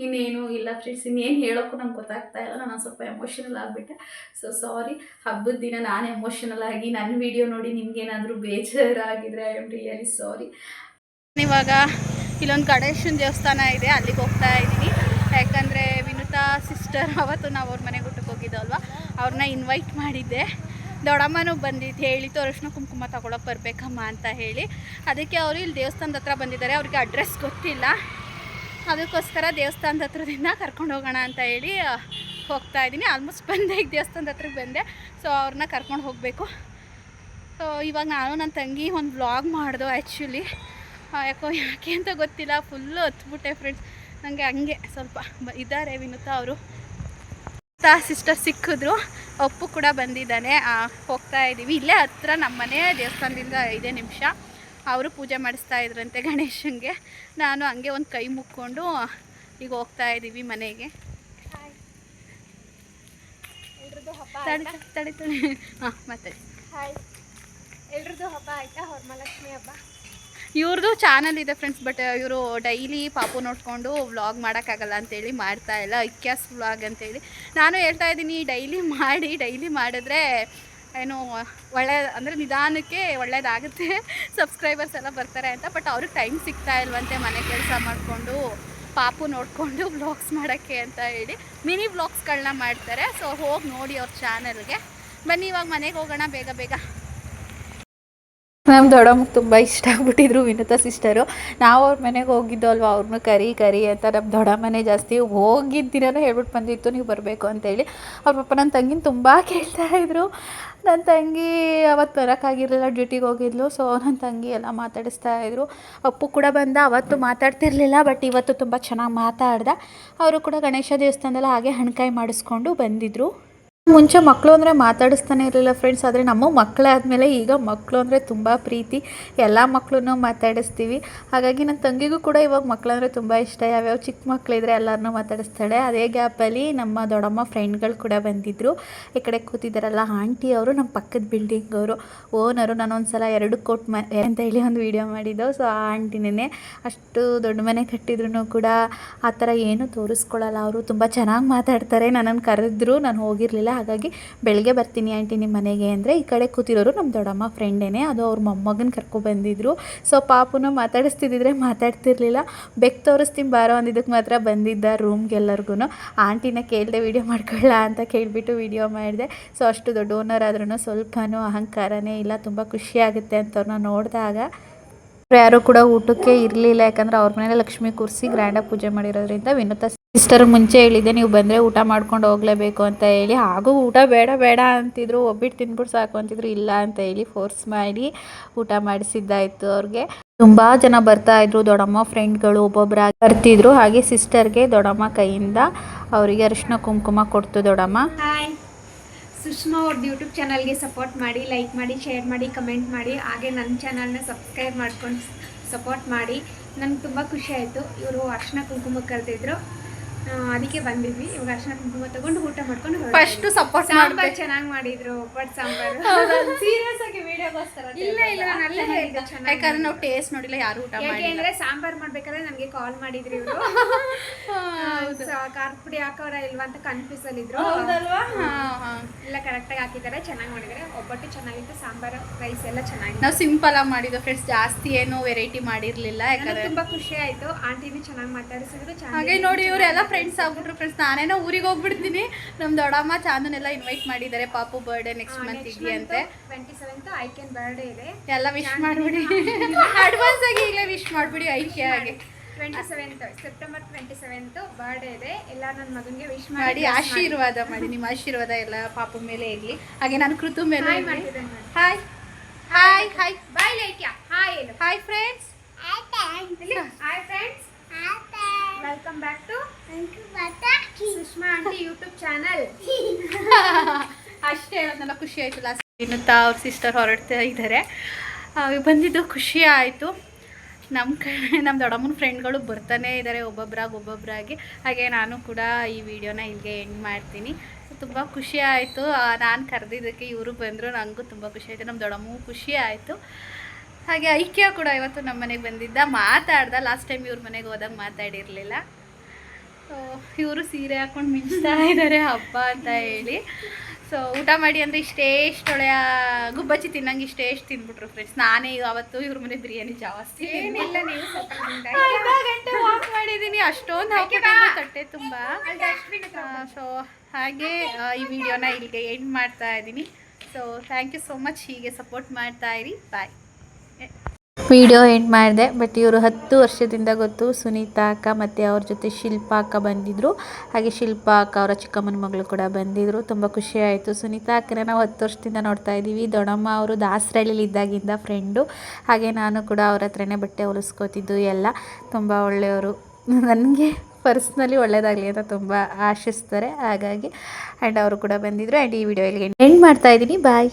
ಇನ್ನೇನು ಇಲ್ಲ ಫ್ರೆಂಡ್ಸ್, ಇನ್ನೇನು ಹೇಳೋಕ್ಕೂ ನಂಗೆ ಗೊತ್ತಾಗ್ತಾ ಇಲ್ಲ. ನಾನು ಸ್ವಲ್ಪ ಎಮೋಷನಲ್ ಆಗಿಬಿಟ್ಟೆ. So sorry. ಹಬ್ಬದ ದಿನ ನಾನು ಎಮೋಷನಲ್ ಆಗಿ ನನ್ನ ವಿಡಿಯೋ ನೋಡಿ ನಿಮ್ಗೇನಾದರೂ ಬೇಜಾರಾಗಿದ್ದರೆ ಐ ಆಮ್ ರಿಯಲಿ ಸಾರಿ. ಇವಾಗ ಇಲ್ಲೊಂದು ಗಣೇಶನ ದೇವಸ್ಥಾನ ಇದೆ, ಅಲ್ಲಿಗೆ ಹೋಗ್ತಾ ಇದ್ದೀನಿ. ಯಾಕಂದರೆ ವಿನುತಾ ಸಿಸ್ಟರ್ ಅವತ್ತು ನಾವು ಅವ್ರ ಮನೆಗೆ ಊಟಕ್ಕೆ ಹೋಗಿದ್ದಲ್ವ, ಅವ್ರನ್ನ ಇನ್ವೈಟ್ ಮಾಡಿದ್ದೆ. ದೊಡ್ಡಮ್ಮನೂ ಬಂದಿದ್ದು ಹೇಳಿತ್ತು, ಅರಿಶಿನ ಕುಂಕುಮ ತಗೊಳಕ್ಕೆ ಬರಬೇಕಮ್ಮ ಅಂತ ಹೇಳಿ. ಅದಕ್ಕೆ ಅವರು ಇಲ್ಲಿ ದೇವಸ್ಥಾನದ ಹತ್ರ ಬಂದಿದ್ದಾರೆ. ಅವ್ರಿಗೆ ಅಡ್ರೆಸ್ ಗೊತ್ತಿಲ್ಲ, ಅದಕ್ಕೋಸ್ಕರ ದೇವಸ್ಥಾನದ ಹತ್ರದಿಂದ ಕರ್ಕೊಂಡು ಹೋಗೋಣ ಅಂತ ಹೇಳಿ ಹೋಗ್ತಾ ಇದ್ದೀನಿ. ಆಲ್ಮೋಸ್ಟ್ ಬಂದೆ, ಈಗ ದೇವಸ್ಥಾನದ ಹತ್ರಕ್ಕೆ ಬಂದೆ. ಸೊ ಅವ್ರನ್ನ ಕರ್ಕೊಂಡು ಹೋಗಬೇಕು. ಸೊ ಇವಾಗ ನಾನು ನನ್ನ ತಂಗಿ ಒಂದು ವ್ಲಾಗ್ ಮಾಡ್ದು. ಆ್ಯಕ್ಚುಲಿ ಯಾಕೆ ಅಂತ ಗೊತ್ತಿಲ್ಲ, ಫುಲ್ಲು ಹತ್ಬಿಟ್ಟೆ ಫ್ರೆಂಡ್ಸ್. ನನಗೆ ಹಂಗೆ ಸ್ವಲ್ಪ ಇದ್ದಾರೆ ವಿನುತಾ ಅವರು. ಸಿಸ್ಟರ್ ಸಿಕ್ಕಿದ್ರು, ಅಪ್ಪು ಕೂಡ ಬಂದಿದ್ದಾನೆ. ಹೋಗ್ತಾ ಇದ್ದೀವಿ. ಇಲ್ಲೇ ಹತ್ರ ನಮ್ಮ ಮನೆ ದೇವಸ್ಥಾನದಿಂದ 5 ನಿಮಿಷ. ಅವರು ಪೂಜೆ ಮಾಡಿಸ್ತಾ ಇದ್ರಂತೆ ಗಣೇಶನಿಗೆ. ನಾನು ಹಂಗೆ ಒಂದು ಕೈ ಮುಕ್ಕೊಂಡು ಈಗ ಹೋಗ್ತಾ ಇದ್ದೀವಿ ಮನೆಗೆ. ತಡಿ ಹಾಂ ಮಾತಾಡಿ. ಹಾಯ್, ಎಲ್ರದ್ದು ಹಬ್ಬ ಆಯಿತಾ? ವರಮಹಾಲಕ್ಷ್ಮಿ ಹಬ್ಬ. ಇವ್ರದ್ದು ಚಾನಲ್ ಇದೆ ಫ್ರೆಂಡ್ಸ್, ಬಟ್ ಇವರು ಡೈಲಿ ಪಾಪು ನೋಡಿಕೊಂಡು ವ್ಲಾಗ್ ಮಾಡೋಕ್ಕಾಗಲ್ಲ ಅಂತೇಳಿ ಮಾಡ್ತಾಯಿಲ್ಲ. ಇಕ್ಯಾಸ್ ವ್ಲಾಗ್ ಅಂತೇಳಿ ನಾನು ಹೇಳ್ತಾ ಇದ್ದೀನಿ, ಡೈಲಿ ಮಾಡಿದ್ರೆ ಏನು ಅಂದರೆ ನಿಧಾನಕ್ಕೆ ಒಳ್ಳೇದಾಗುತ್ತೆ, ಸಬ್ಸ್ಕ್ರೈಬರ್ಸ್ ಎಲ್ಲ ಬರ್ತಾರೆ ಅಂತ. ಬಟ್ ಅವ್ರಿಗೆ ಟೈಮ್ ಸಿಗ್ತಾ ಇಲ್ವಂತೆ, ಮನೆ ಕೆಲಸ ಮಾಡಿಕೊಂಡು ಪಾಪು ನೋಡಿಕೊಂಡು ವ್ಲಾಗ್ಸ್ ಮಾಡೋಕ್ಕೆ ಅಂತ ಹೇಳಿ ಮಿನಿ ವ್ಲಾಗ್ಸ್ಗಳನ್ನ ಮಾಡ್ತಾರೆ. ಸೊ ಹೋಗಿ ನೋಡಿ ಅವ್ರ ಚಾನಲ್ಗೆ. ಬನ್ನಿ ಇವಾಗ ಮನೆಗೆ ಹೋಗೋಣ ಬೇಗ. ನಮ್ಮ ದೊಡ್ಡಮ್ಮಗೆ ತುಂಬ ಇಷ್ಟ ಆಗ್ಬಿಟ್ಟಿದ್ರು ವಿನುತಾ ಸಿಸ್ಟರು. ನಾವು ಅವ್ರ ಮನೆಗೆ ಹೋಗಿದ್ದು ಅಲ್ವ, ಅವ್ರನ್ನೂ ಕರಿ ಅಂತ ನಮ್ಮ ದೊಡ್ಡಮ್ಮನೇ ಜಾಸ್ತಿ ಹೋಗಿದ್ದಿರೋ ಹೇಳ್ಬಿಟ್ಟು ಬಂದಿತ್ತು ನೀವು ಬರಬೇಕು ಅಂತೇಳಿ. ಅವ್ರ ಪಪ್ಪ ನನ್ನ ತಂಗಿನ ತುಂಬ ಕೇಳ್ತಾಯಿದ್ರು. ನನ್ನ ತಂಗಿ ಅವತ್ತು ಬರೋಕ್ಕಾಗಿರಲಿಲ್ಲ, ಡ್ಯೂಟಿಗೆ ಹೋಗಿದ್ಲು. ಸೊ ನನ್ನ ತಂಗಿ ಎಲ್ಲ ಮಾತಾಡಿಸ್ತಾಯಿದ್ರು. ಅಪ್ಪು ಕೂಡ ಬಂದ, ಅವತ್ತು ಮಾತಾಡ್ತಿರ್ಲಿಲ್ಲ, ಬಟ್ ಇವತ್ತು ತುಂಬ ಚೆನ್ನಾಗಿ ಮಾತಾಡ್ದ. ಅವರು ಕೂಡ ಗಣೇಶ ದೇವಸ್ಥಾನದಲ್ಲಿ ಹಾಗೆ ಹಣ್ಕಾಯಿ ಮಾಡಿಸ್ಕೊಂಡು ಬಂದಿದ್ದರು. ಮುಂಚೆ ಮಕ್ಕಳು ಅಂದರೆ ಮಾತಾಡಿಸ್ತಾನೆ ಇರಲಿಲ್ಲ ಫ್ರೆಂಡ್ಸ್, ಆದರೆ ನಮ್ಮ ಮಕ್ಕಳೇ ಆದಮೇಲೆ ಈಗ ಮಕ್ಕಳು ಅಂದರೆ ತುಂಬ ಪ್ರೀತಿ, ಎಲ್ಲ ಮಕ್ಕಳನ್ನೂ ಮಾತಾಡಿಸ್ತೀವಿ. ಹಾಗಾಗಿ ನನ್ನ ತಂಗಿಗೂ ಕೂಡ ಇವಾಗ ಮಕ್ಕಳಂದರೆ ತುಂಬ ಇಷ್ಟ. ಯಾವ್ಯಾವ ಚಿಕ್ಕ ಮಕ್ಕಳಿದ್ರೆ ಎಲ್ಲರನ್ನೂ ಮಾತಾಡಿಸ್ತಾಳೆ. ಅದೇ ಗ್ಯಾಪಲ್ಲಿ ನಮ್ಮ ದೊಡ್ಡಮ್ಮ ಫ್ರೆಂಡ್ಗಳು ಕೂಡ ಬಂದಿದ್ದರು. ಈ ಕಡೆ ಕೂತಿದ್ದಾರಲ್ಲ ಆಂಟಿ, ಅವರು ನಮ್ಮ ಪಕ್ಕದ ಬಿಲ್ಡಿಂಗ್ ಅವರು ಓನರು. ನಾನೊಂದು ಸಲ 2 ಕೋಟಿ ಅಂತ ಹೇಳಿ ಒಂದು ವೀಡಿಯೋ ಮಾಡಿದ್ದು. ಸೊ ಆ ಆಂಟಿನೇ ಅಷ್ಟು ದೊಡ್ಡ ಮನೆ ಕಟ್ಟಿದ್ರು ಕೂಡ ಆ ಥರ ಏನೂ ತೋರಿಸ್ಕೊಳ್ಳಲ್ಲ. ಅವರು ತುಂಬ ಚೆನ್ನಾಗಿ ಮಾತಾಡ್ತಾರೆ. ನನ್ನನ್ನು ಕರೆದ್ರು, ನಾನು ಹೋಗಿರಲಿಲ್ಲ. ಹಾಗಾಗಿ ಬೆಳಗ್ಗೆ ಬರ್ತೀನಿ ಆಂಟಿ ನಿಮ್ಮ ಮನೆಗೆ ಅಂದರೆ, ಈ ಕಡೆ ಕೂತಿರೋರು ನಮ್ಮ ದೊಡ್ಡಮ್ಮ ಫ್ರೆಂಡೇನೆ, ಅದು ಅವ್ರ ಮೊಮ್ಮಗನ ಕರ್ಕೊಬಂದಿದ್ರು. ಸೊ ಪಾಪುನ ಮಾತಾಡಿಸ್ತಿದ್ದಿದ್ರೆ ಮಾತಾಡ್ತಿರ್ಲಿಲ್ಲ. ಬೆಕ್ ತೋರಿಸ್ತೀನಿ ಬಾರೋ ಅಂದಿದ್ದಕ್ಕೆ ಮಾತ್ರ ಬಂದಿದ್ದ ರೂಮ್ಗೆಲ್ಲರಿಗೂ. ಆಂಟಿನ ಕೇಳಿದೆ ವೀಡಿಯೋ ಮಾಡ್ಕೊಳ್ಳ ಅಂತ ಕೇಳಿಬಿಟ್ಟು ವೀಡಿಯೋ ಮಾಡಿದೆ. ಸೊ ಅಷ್ಟು ದೊಡ್ಡ ಓನರ್ ಆದ್ರೂ ಸ್ವಲ್ಪನೂ ಅಹಂಕಾರನೇ ಇಲ್ಲ. ತುಂಬ ಖುಷಿಯಾಗುತ್ತೆ ಅಂತವ್ರನ್ನ ನೋಡಿದಾಗ. ಯಾರು ಕೂಡ ಊಟಕ್ಕೆ ಇರಲಿಲ್ಲ, ಯಾಕಂದರೆ ಅವ್ರ ಮನೇಲಿ ಲಕ್ಷ್ಮಿ ಕೂರಿಸಿ ಗ್ರ್ಯಾಂಡಾಗಿ ಪೂಜೆ ಮಾಡಿರೋದ್ರಿಂದ. ವಿನುತಾ ಸಿಸ್ಟರ್ ಮುಂಚೆ ಹೇಳಿದ್ದೆ, ನೀವು ಬಂದರೆ ಊಟ ಮಾಡ್ಕೊಂಡು ಹೋಗಲೇಬೇಕು ಅಂತ ಹೇಳಿ. ಹಾಗೂ ಊಟ ಬೇಡ ಅಂತಿದ್ರು, ಒಬ್ಬಿಟ್ಟು ತಿನ್ಬಿಟ್ಟು ಸಾಕು ಅಂತಿದ್ರು. ಇಲ್ಲ ಅಂತ ಹೇಳಿ ಫೋರ್ಸ್ ಮಾಡಿ ಊಟ ಮಾಡಿಸಿದ್ದಾಯಿತು ಅವ್ರಿಗೆ. ತುಂಬ ಜನ ಬರ್ತಾಯಿದ್ರು, ದೊಡ್ಡಮ್ಮ ಫ್ರೆಂಡ್ಗಳು ಒಬ್ಬೊಬ್ಬರಾಗಿ ಬರ್ತಿದ್ರು. ಹಾಗೆ ಸಿಸ್ಟರ್ಗೆ ದೊಡ್ಡಮ್ಮ ಕೈಯಿಂದ ಅವರಿಗೆ ಅರಿಶಿನ ಕುಂಕುಮ ಕೊಡ್ತು ದೊಡ್ಡಮ್ಮ. ಹಾಯ್, ಸುಷ್ಮಾ ಅವ್ರದ್ದು ಯೂಟ್ಯೂಬ್ ಚಾನಲ್ಗೆ ಸಪೋರ್ಟ್ ಮಾಡಿ, ಲೈಕ್ ಮಾಡಿ, ಶೇರ್ ಮಾಡಿ, ಕಮೆಂಟ್ ಮಾಡಿ. ಹಾಗೆ ನನ್ನ ಚಾನಲ್ನ ಸಬ್ಸ್ಕ್ರೈಬ್ ಮಾಡ್ಕೊಂಡು ಸಪೋರ್ಟ್ ಮಾಡಿ. ನನಗೆ ತುಂಬ ಖುಷಿ ಆಯಿತು. ಇವರು ಅರಿಶಿನ ಕುಂಕುಮ ಕರೆದಿದ್ರು. ಅದಕ್ಕೆ ಬಂದಿದ್ವಿ. ಇವಾಗ ಅರ್ಶಿನ ಕುಂಕುಮ ತಗೊಂಡು ಊಟ ಮಾಡ್ಕೊಂಡು ಫಸ್ಟ್ ಸಪೋರ್ಟ್ ಸಾಂಬಾರ್ ಚೆನ್ನಾಗಿ ಮಾಡಿದ್ರು, ಒಬ್ಬಟ್ಟು ಸಾಂಬಾರು. ಸೀರಿಯಸ್ ಆಗಿ ವಿಡಿಯೋಗೋಸ್ಕರ ಇಲ್ಲ ನಾನು ಅಲ್ಲೇ ಹೇಳಿದ್ದೆ ಚೆನ್ನಾಗಿ. ಯಾಕಂದ್ರೆ ನಾವು ಟೇಸ್ಟ್ ನೋಡಿಲ್ಲ, ಯಾರು ಊಟ ಮಾಡಿಲ್ಲ. ಯಾಕೆಂದ್ರೆ ಸಾಂಬಾರ್ ಮಾಡ್ಬೇಕಾದ್ರೆ ನಮಗೆ ಕಾಲ್ ಮಾಡಿದ್ರು ಇವರು. ಖಾರದ ಪುಡಿ ಹಾಕೋರ ಇಲ್ವಾ ಅಂತ ಕನ್ಫ್ಯೂಸ್ ಅಲ್ಲಿ ಇದ್ರು. ಹೌದಲ್ವಾ? ಎಲ್ಲ ಕರೆಕ್ಟ್ ಆಗಿ ಹಾಕಿದ್ದಾರೆ, ಚೆನ್ನಾಗಿ ಮಾಡಿದ್ದಾರೆ. ಒಬ್ಬಟ್ಟು ಚೆನ್ನಾಗಿತ್ತು, ಸಾಂಬಾರು ರೈಸ್ ಎಲ್ಲ ಚೆನ್ನಾಗಿತ್ತು. ನಾವು ಸಿಂಪಲ್ ಆಗಿ ಮಾಡಿದ್ವಿ ಫ್ರೆಂಡ್ಸ್, ಜಾಸ್ತಿ ಏನು ವೆರೈಟಿ ಮಾಡಿರ್ಲಿಲ್ಲ. ಯಾಕಂದ್ರೆ ತುಂಬಾ ಖುಷಿ ಆಯ್ತು. ಆಂಟಿನೂ ಚೆನ್ನಾಗಿ ಮಾತಾಡಿಸಿದ್ರು. ಹಾಗೆ ನೋಡಿ ಇವರೆಲ್ಲ ಫ್ರೆಂಡ್ಸ್ ಆಗ್ಬಿಟ್ರು ಫ್ರೆಂಡ್ಸ್. ನಾನೇನೋ ಊರಿಗೆ ಹೋಗ್ಬಿಡ್ತೀನಿ. ನಮ್ಮ ದೊಡ್ಡಮ್ಮ ಚಾಂದನೆಲ್ಲ ಇನ್ವೈಟ್ ಮಾಡಿದ್ದಾರೆ. ಪಾಪು ಬರ್ಡೇ ನೆಕ್ಸ್ಟ್ ಮಂತ್ ಇದೆಯಂತೆ. 27th ಐಕ್ಯನ್ ಬರ್ಡೇ ಇದೆ. ಎಲ್ಲ ವಿಶ್ ಮಾಡ್ಬಿಡಿ, ಅಡ್ವಾನ್ಸ್ ಆಗಿ ಈಗಲೇ ವಿಶ್ ಮಾಡ್ಬಿಡಿ ಐಕ್ಯ ಆಗಿ. 27th ಸೆಪ್ಟೆಂಬರ್ 27th ಬರ್ಡೇ ಇದೆ. ಎಲ್ಲ ನನ್ನ ಮಗನಿಗೆ ವಿಶ್ ಮಾಡಿ ಆಶೀರ್ವಾದ ಮಾಡಿ. ನಿಮ್ಮ ಆಶೀರ್ವಾದ ಎಲ್ಲ ಪಾಪು ಮೇಲೆ ಇರಲಿ, ಹಾಗೆ ನಾನು ಕೃತು ಮೇಲೆ. ಹಾಯ್ ಹಾಯ್ ಹಾಯ್ ಬಾಯ್ ಲೈಕ್ಯಾ. ಹಾಯ್ ಹೇಳು. Hi friends. Hi friends, welcome back to Sushma aunty YouTube channel. ಅಷ್ಟೇ ಹೇಳೋದೆಲ್ಲ ಖುಷಿ ಆಯಿತು. ಲಾಸ್ಟ್ ಇನ್ನುತ್ತಾ ಅವ್ರ ಸಿಸ್ಟರ್ ಹೊರಡ್ತಾ ಇದ್ದಾರೆ. ಬಂದಿದ್ದು ಖುಷಿ ಆಯಿತು. ನಮ್ಮ ದೊಡ್ಡಮ್ಮನ ಫ್ರೆಂಡ್ಗಳು ಬರ್ತಾನೆ ಇದ್ದಾರೆ ಒಬ್ಬೊಬ್ಬರಾಗಿ. ಹಾಗೆ ನಾನು ಕೂಡ ಈ ವಿಡಿಯೋನ ಇಲ್ಲಿಗೆ ಎಂಡ್ ಮಾಡ್ತೀನಿ. ತುಂಬ ಖುಷಿ ಆಯಿತು. ನಾನು ಕರೆದಿದ್ದಕ್ಕೆ ಇವರು ಬಂದರು, ನನಗೂ ತುಂಬ ಖುಷಿ ಆಯಿತು. ನಮ್ಮ ದೊಡ್ಡಮ್ಮಗೂ ಖುಷಿ ಆಯಿತು. ಹಾಗೆ ಐಕ್ಯ ಕೂಡ ಇವತ್ತು ನಮ್ಮ ಮನೆಗೆ ಬಂದಿದ್ದ, ಮಾತಾಡ್ದ. ಲಾಸ್ಟ್ ಟೈಮ್ ಇವ್ರ ಮನೆಗೆ ಹೋದಾಗ ಮಾತಾಡಿರಲಿಲ್ಲ. ಸೊ ಇವರು ಸೀರೆ ಹಾಕ್ಕೊಂಡು ಮಿಂಚ್ತಾ ಇದ್ದಾರೆ ಹಬ್ಬ ಅಂತ ಹೇಳಿ. ಸೊ ಊಟ ಮಾಡಿ ಅಂದರೆ ಇಷ್ಟೇಷ್ಟು ಒಳ್ಳೆಯ ಗುಬ್ಬಚ್ಚಿ ತಿನ್ನಂಗೆ ಇಷ್ಟೇಷ್ಟು ತಿಂದ್ಬಿಟ್ರು ಫ್ರೆಂಡ್ಸ್. ನಾನೇ ಅವತ್ತು ಇವ್ರ ಮನೆ ಬಿರಿಯಾನಿ ಜಾಸ್ತಿ ಏನಿಲ್ಲ, ನೀವು ಸ್ವಲ್ಪ ಅರ್ಧ ಗಂಟೆ ವಾಕ್ ಮಾಡಿದ್ದೀನಿ. ಅಷ್ಟೊಂದು ಹಾಕಿದ್ದೀನಿ ತಟ್ಟೆ ತುಂಬ. ಸೊ ಹಾಗೆ ಈ ವಿಡಿಯೋನ ಇಲ್ಲಿಗೆ ಎಂಡ್ ಮಾಡ್ತಾ ಇದ್ದೀನಿ. So thank you so much. ಹೀಗೆ ಸಪೋರ್ಟ್ ಮಾಡ್ತಾ ಇರಿ. ಬಾಯ್. ವಿಡಿಯೋ ಎಂಡ್ ಮಾಡಿದೆ. ಬಟ್ ಇವರು 10 ವರ್ಷದಿಂದ ಗೊತ್ತು. ಸುನೀತಾ ಅಕ್ಕ ಮತ್ತು ಅವ್ರ ಜೊತೆ ಶಿಲ್ಪಾ ಅಕ್ಕ ಬಂದಿದ್ದರು. ಹಾಗೆ ಶಿಲ್ಪಾ ಅಕ್ಕ ಅವರ ಚಿಕ್ಕಮ್ಮನ ಮಗಳು ಕೂಡ ಬಂದಿದ್ದರು. ತುಂಬ ಖುಷಿ ಆಯಿತು. ಸುನೀತಾ ಅಕ್ಕನ ನಾವು 10 ವರ್ಷದಿಂದ ನೋಡ್ತಾ ಇದ್ದೀವಿ. ದೊಡ್ಡಮ್ಮ ಅವರು ದಾಸರಳ್ಳಿಲಿ ಇದ್ದಾಗಿಂದ ಫ್ರೆಂಡು. ಹಾಗೆ ನಾನು ಕೂಡ ಅವ್ರ ಹತ್ರನೇ ಬಟ್ಟೆ ಹೊಲಿಸ್ಕೋತಿದ್ದು ಎಲ್ಲ. ತುಂಬ ಒಳ್ಳೆಯವರು. ನನಗೆ ಪರ್ಸ್ನಲಿ ಒಳ್ಳೆಯದಾಗಲಿ ಅಂತ ತುಂಬ ಆಶಿಸ್ತಾರೆ. ಹಾಗಾಗಿ ಆ್ಯಂಡ್ ಅವರು ಕೂಡ ಬಂದಿದ್ದರು. ಆ್ಯಂಡ್ ಈ ವಿಡಿಯೋ ಇಲ್ಲಿಗೆ ಎಂಡ್ ಮಾಡ್ತಾ ಇದ್ದೀನಿ. ಬಾಯ್.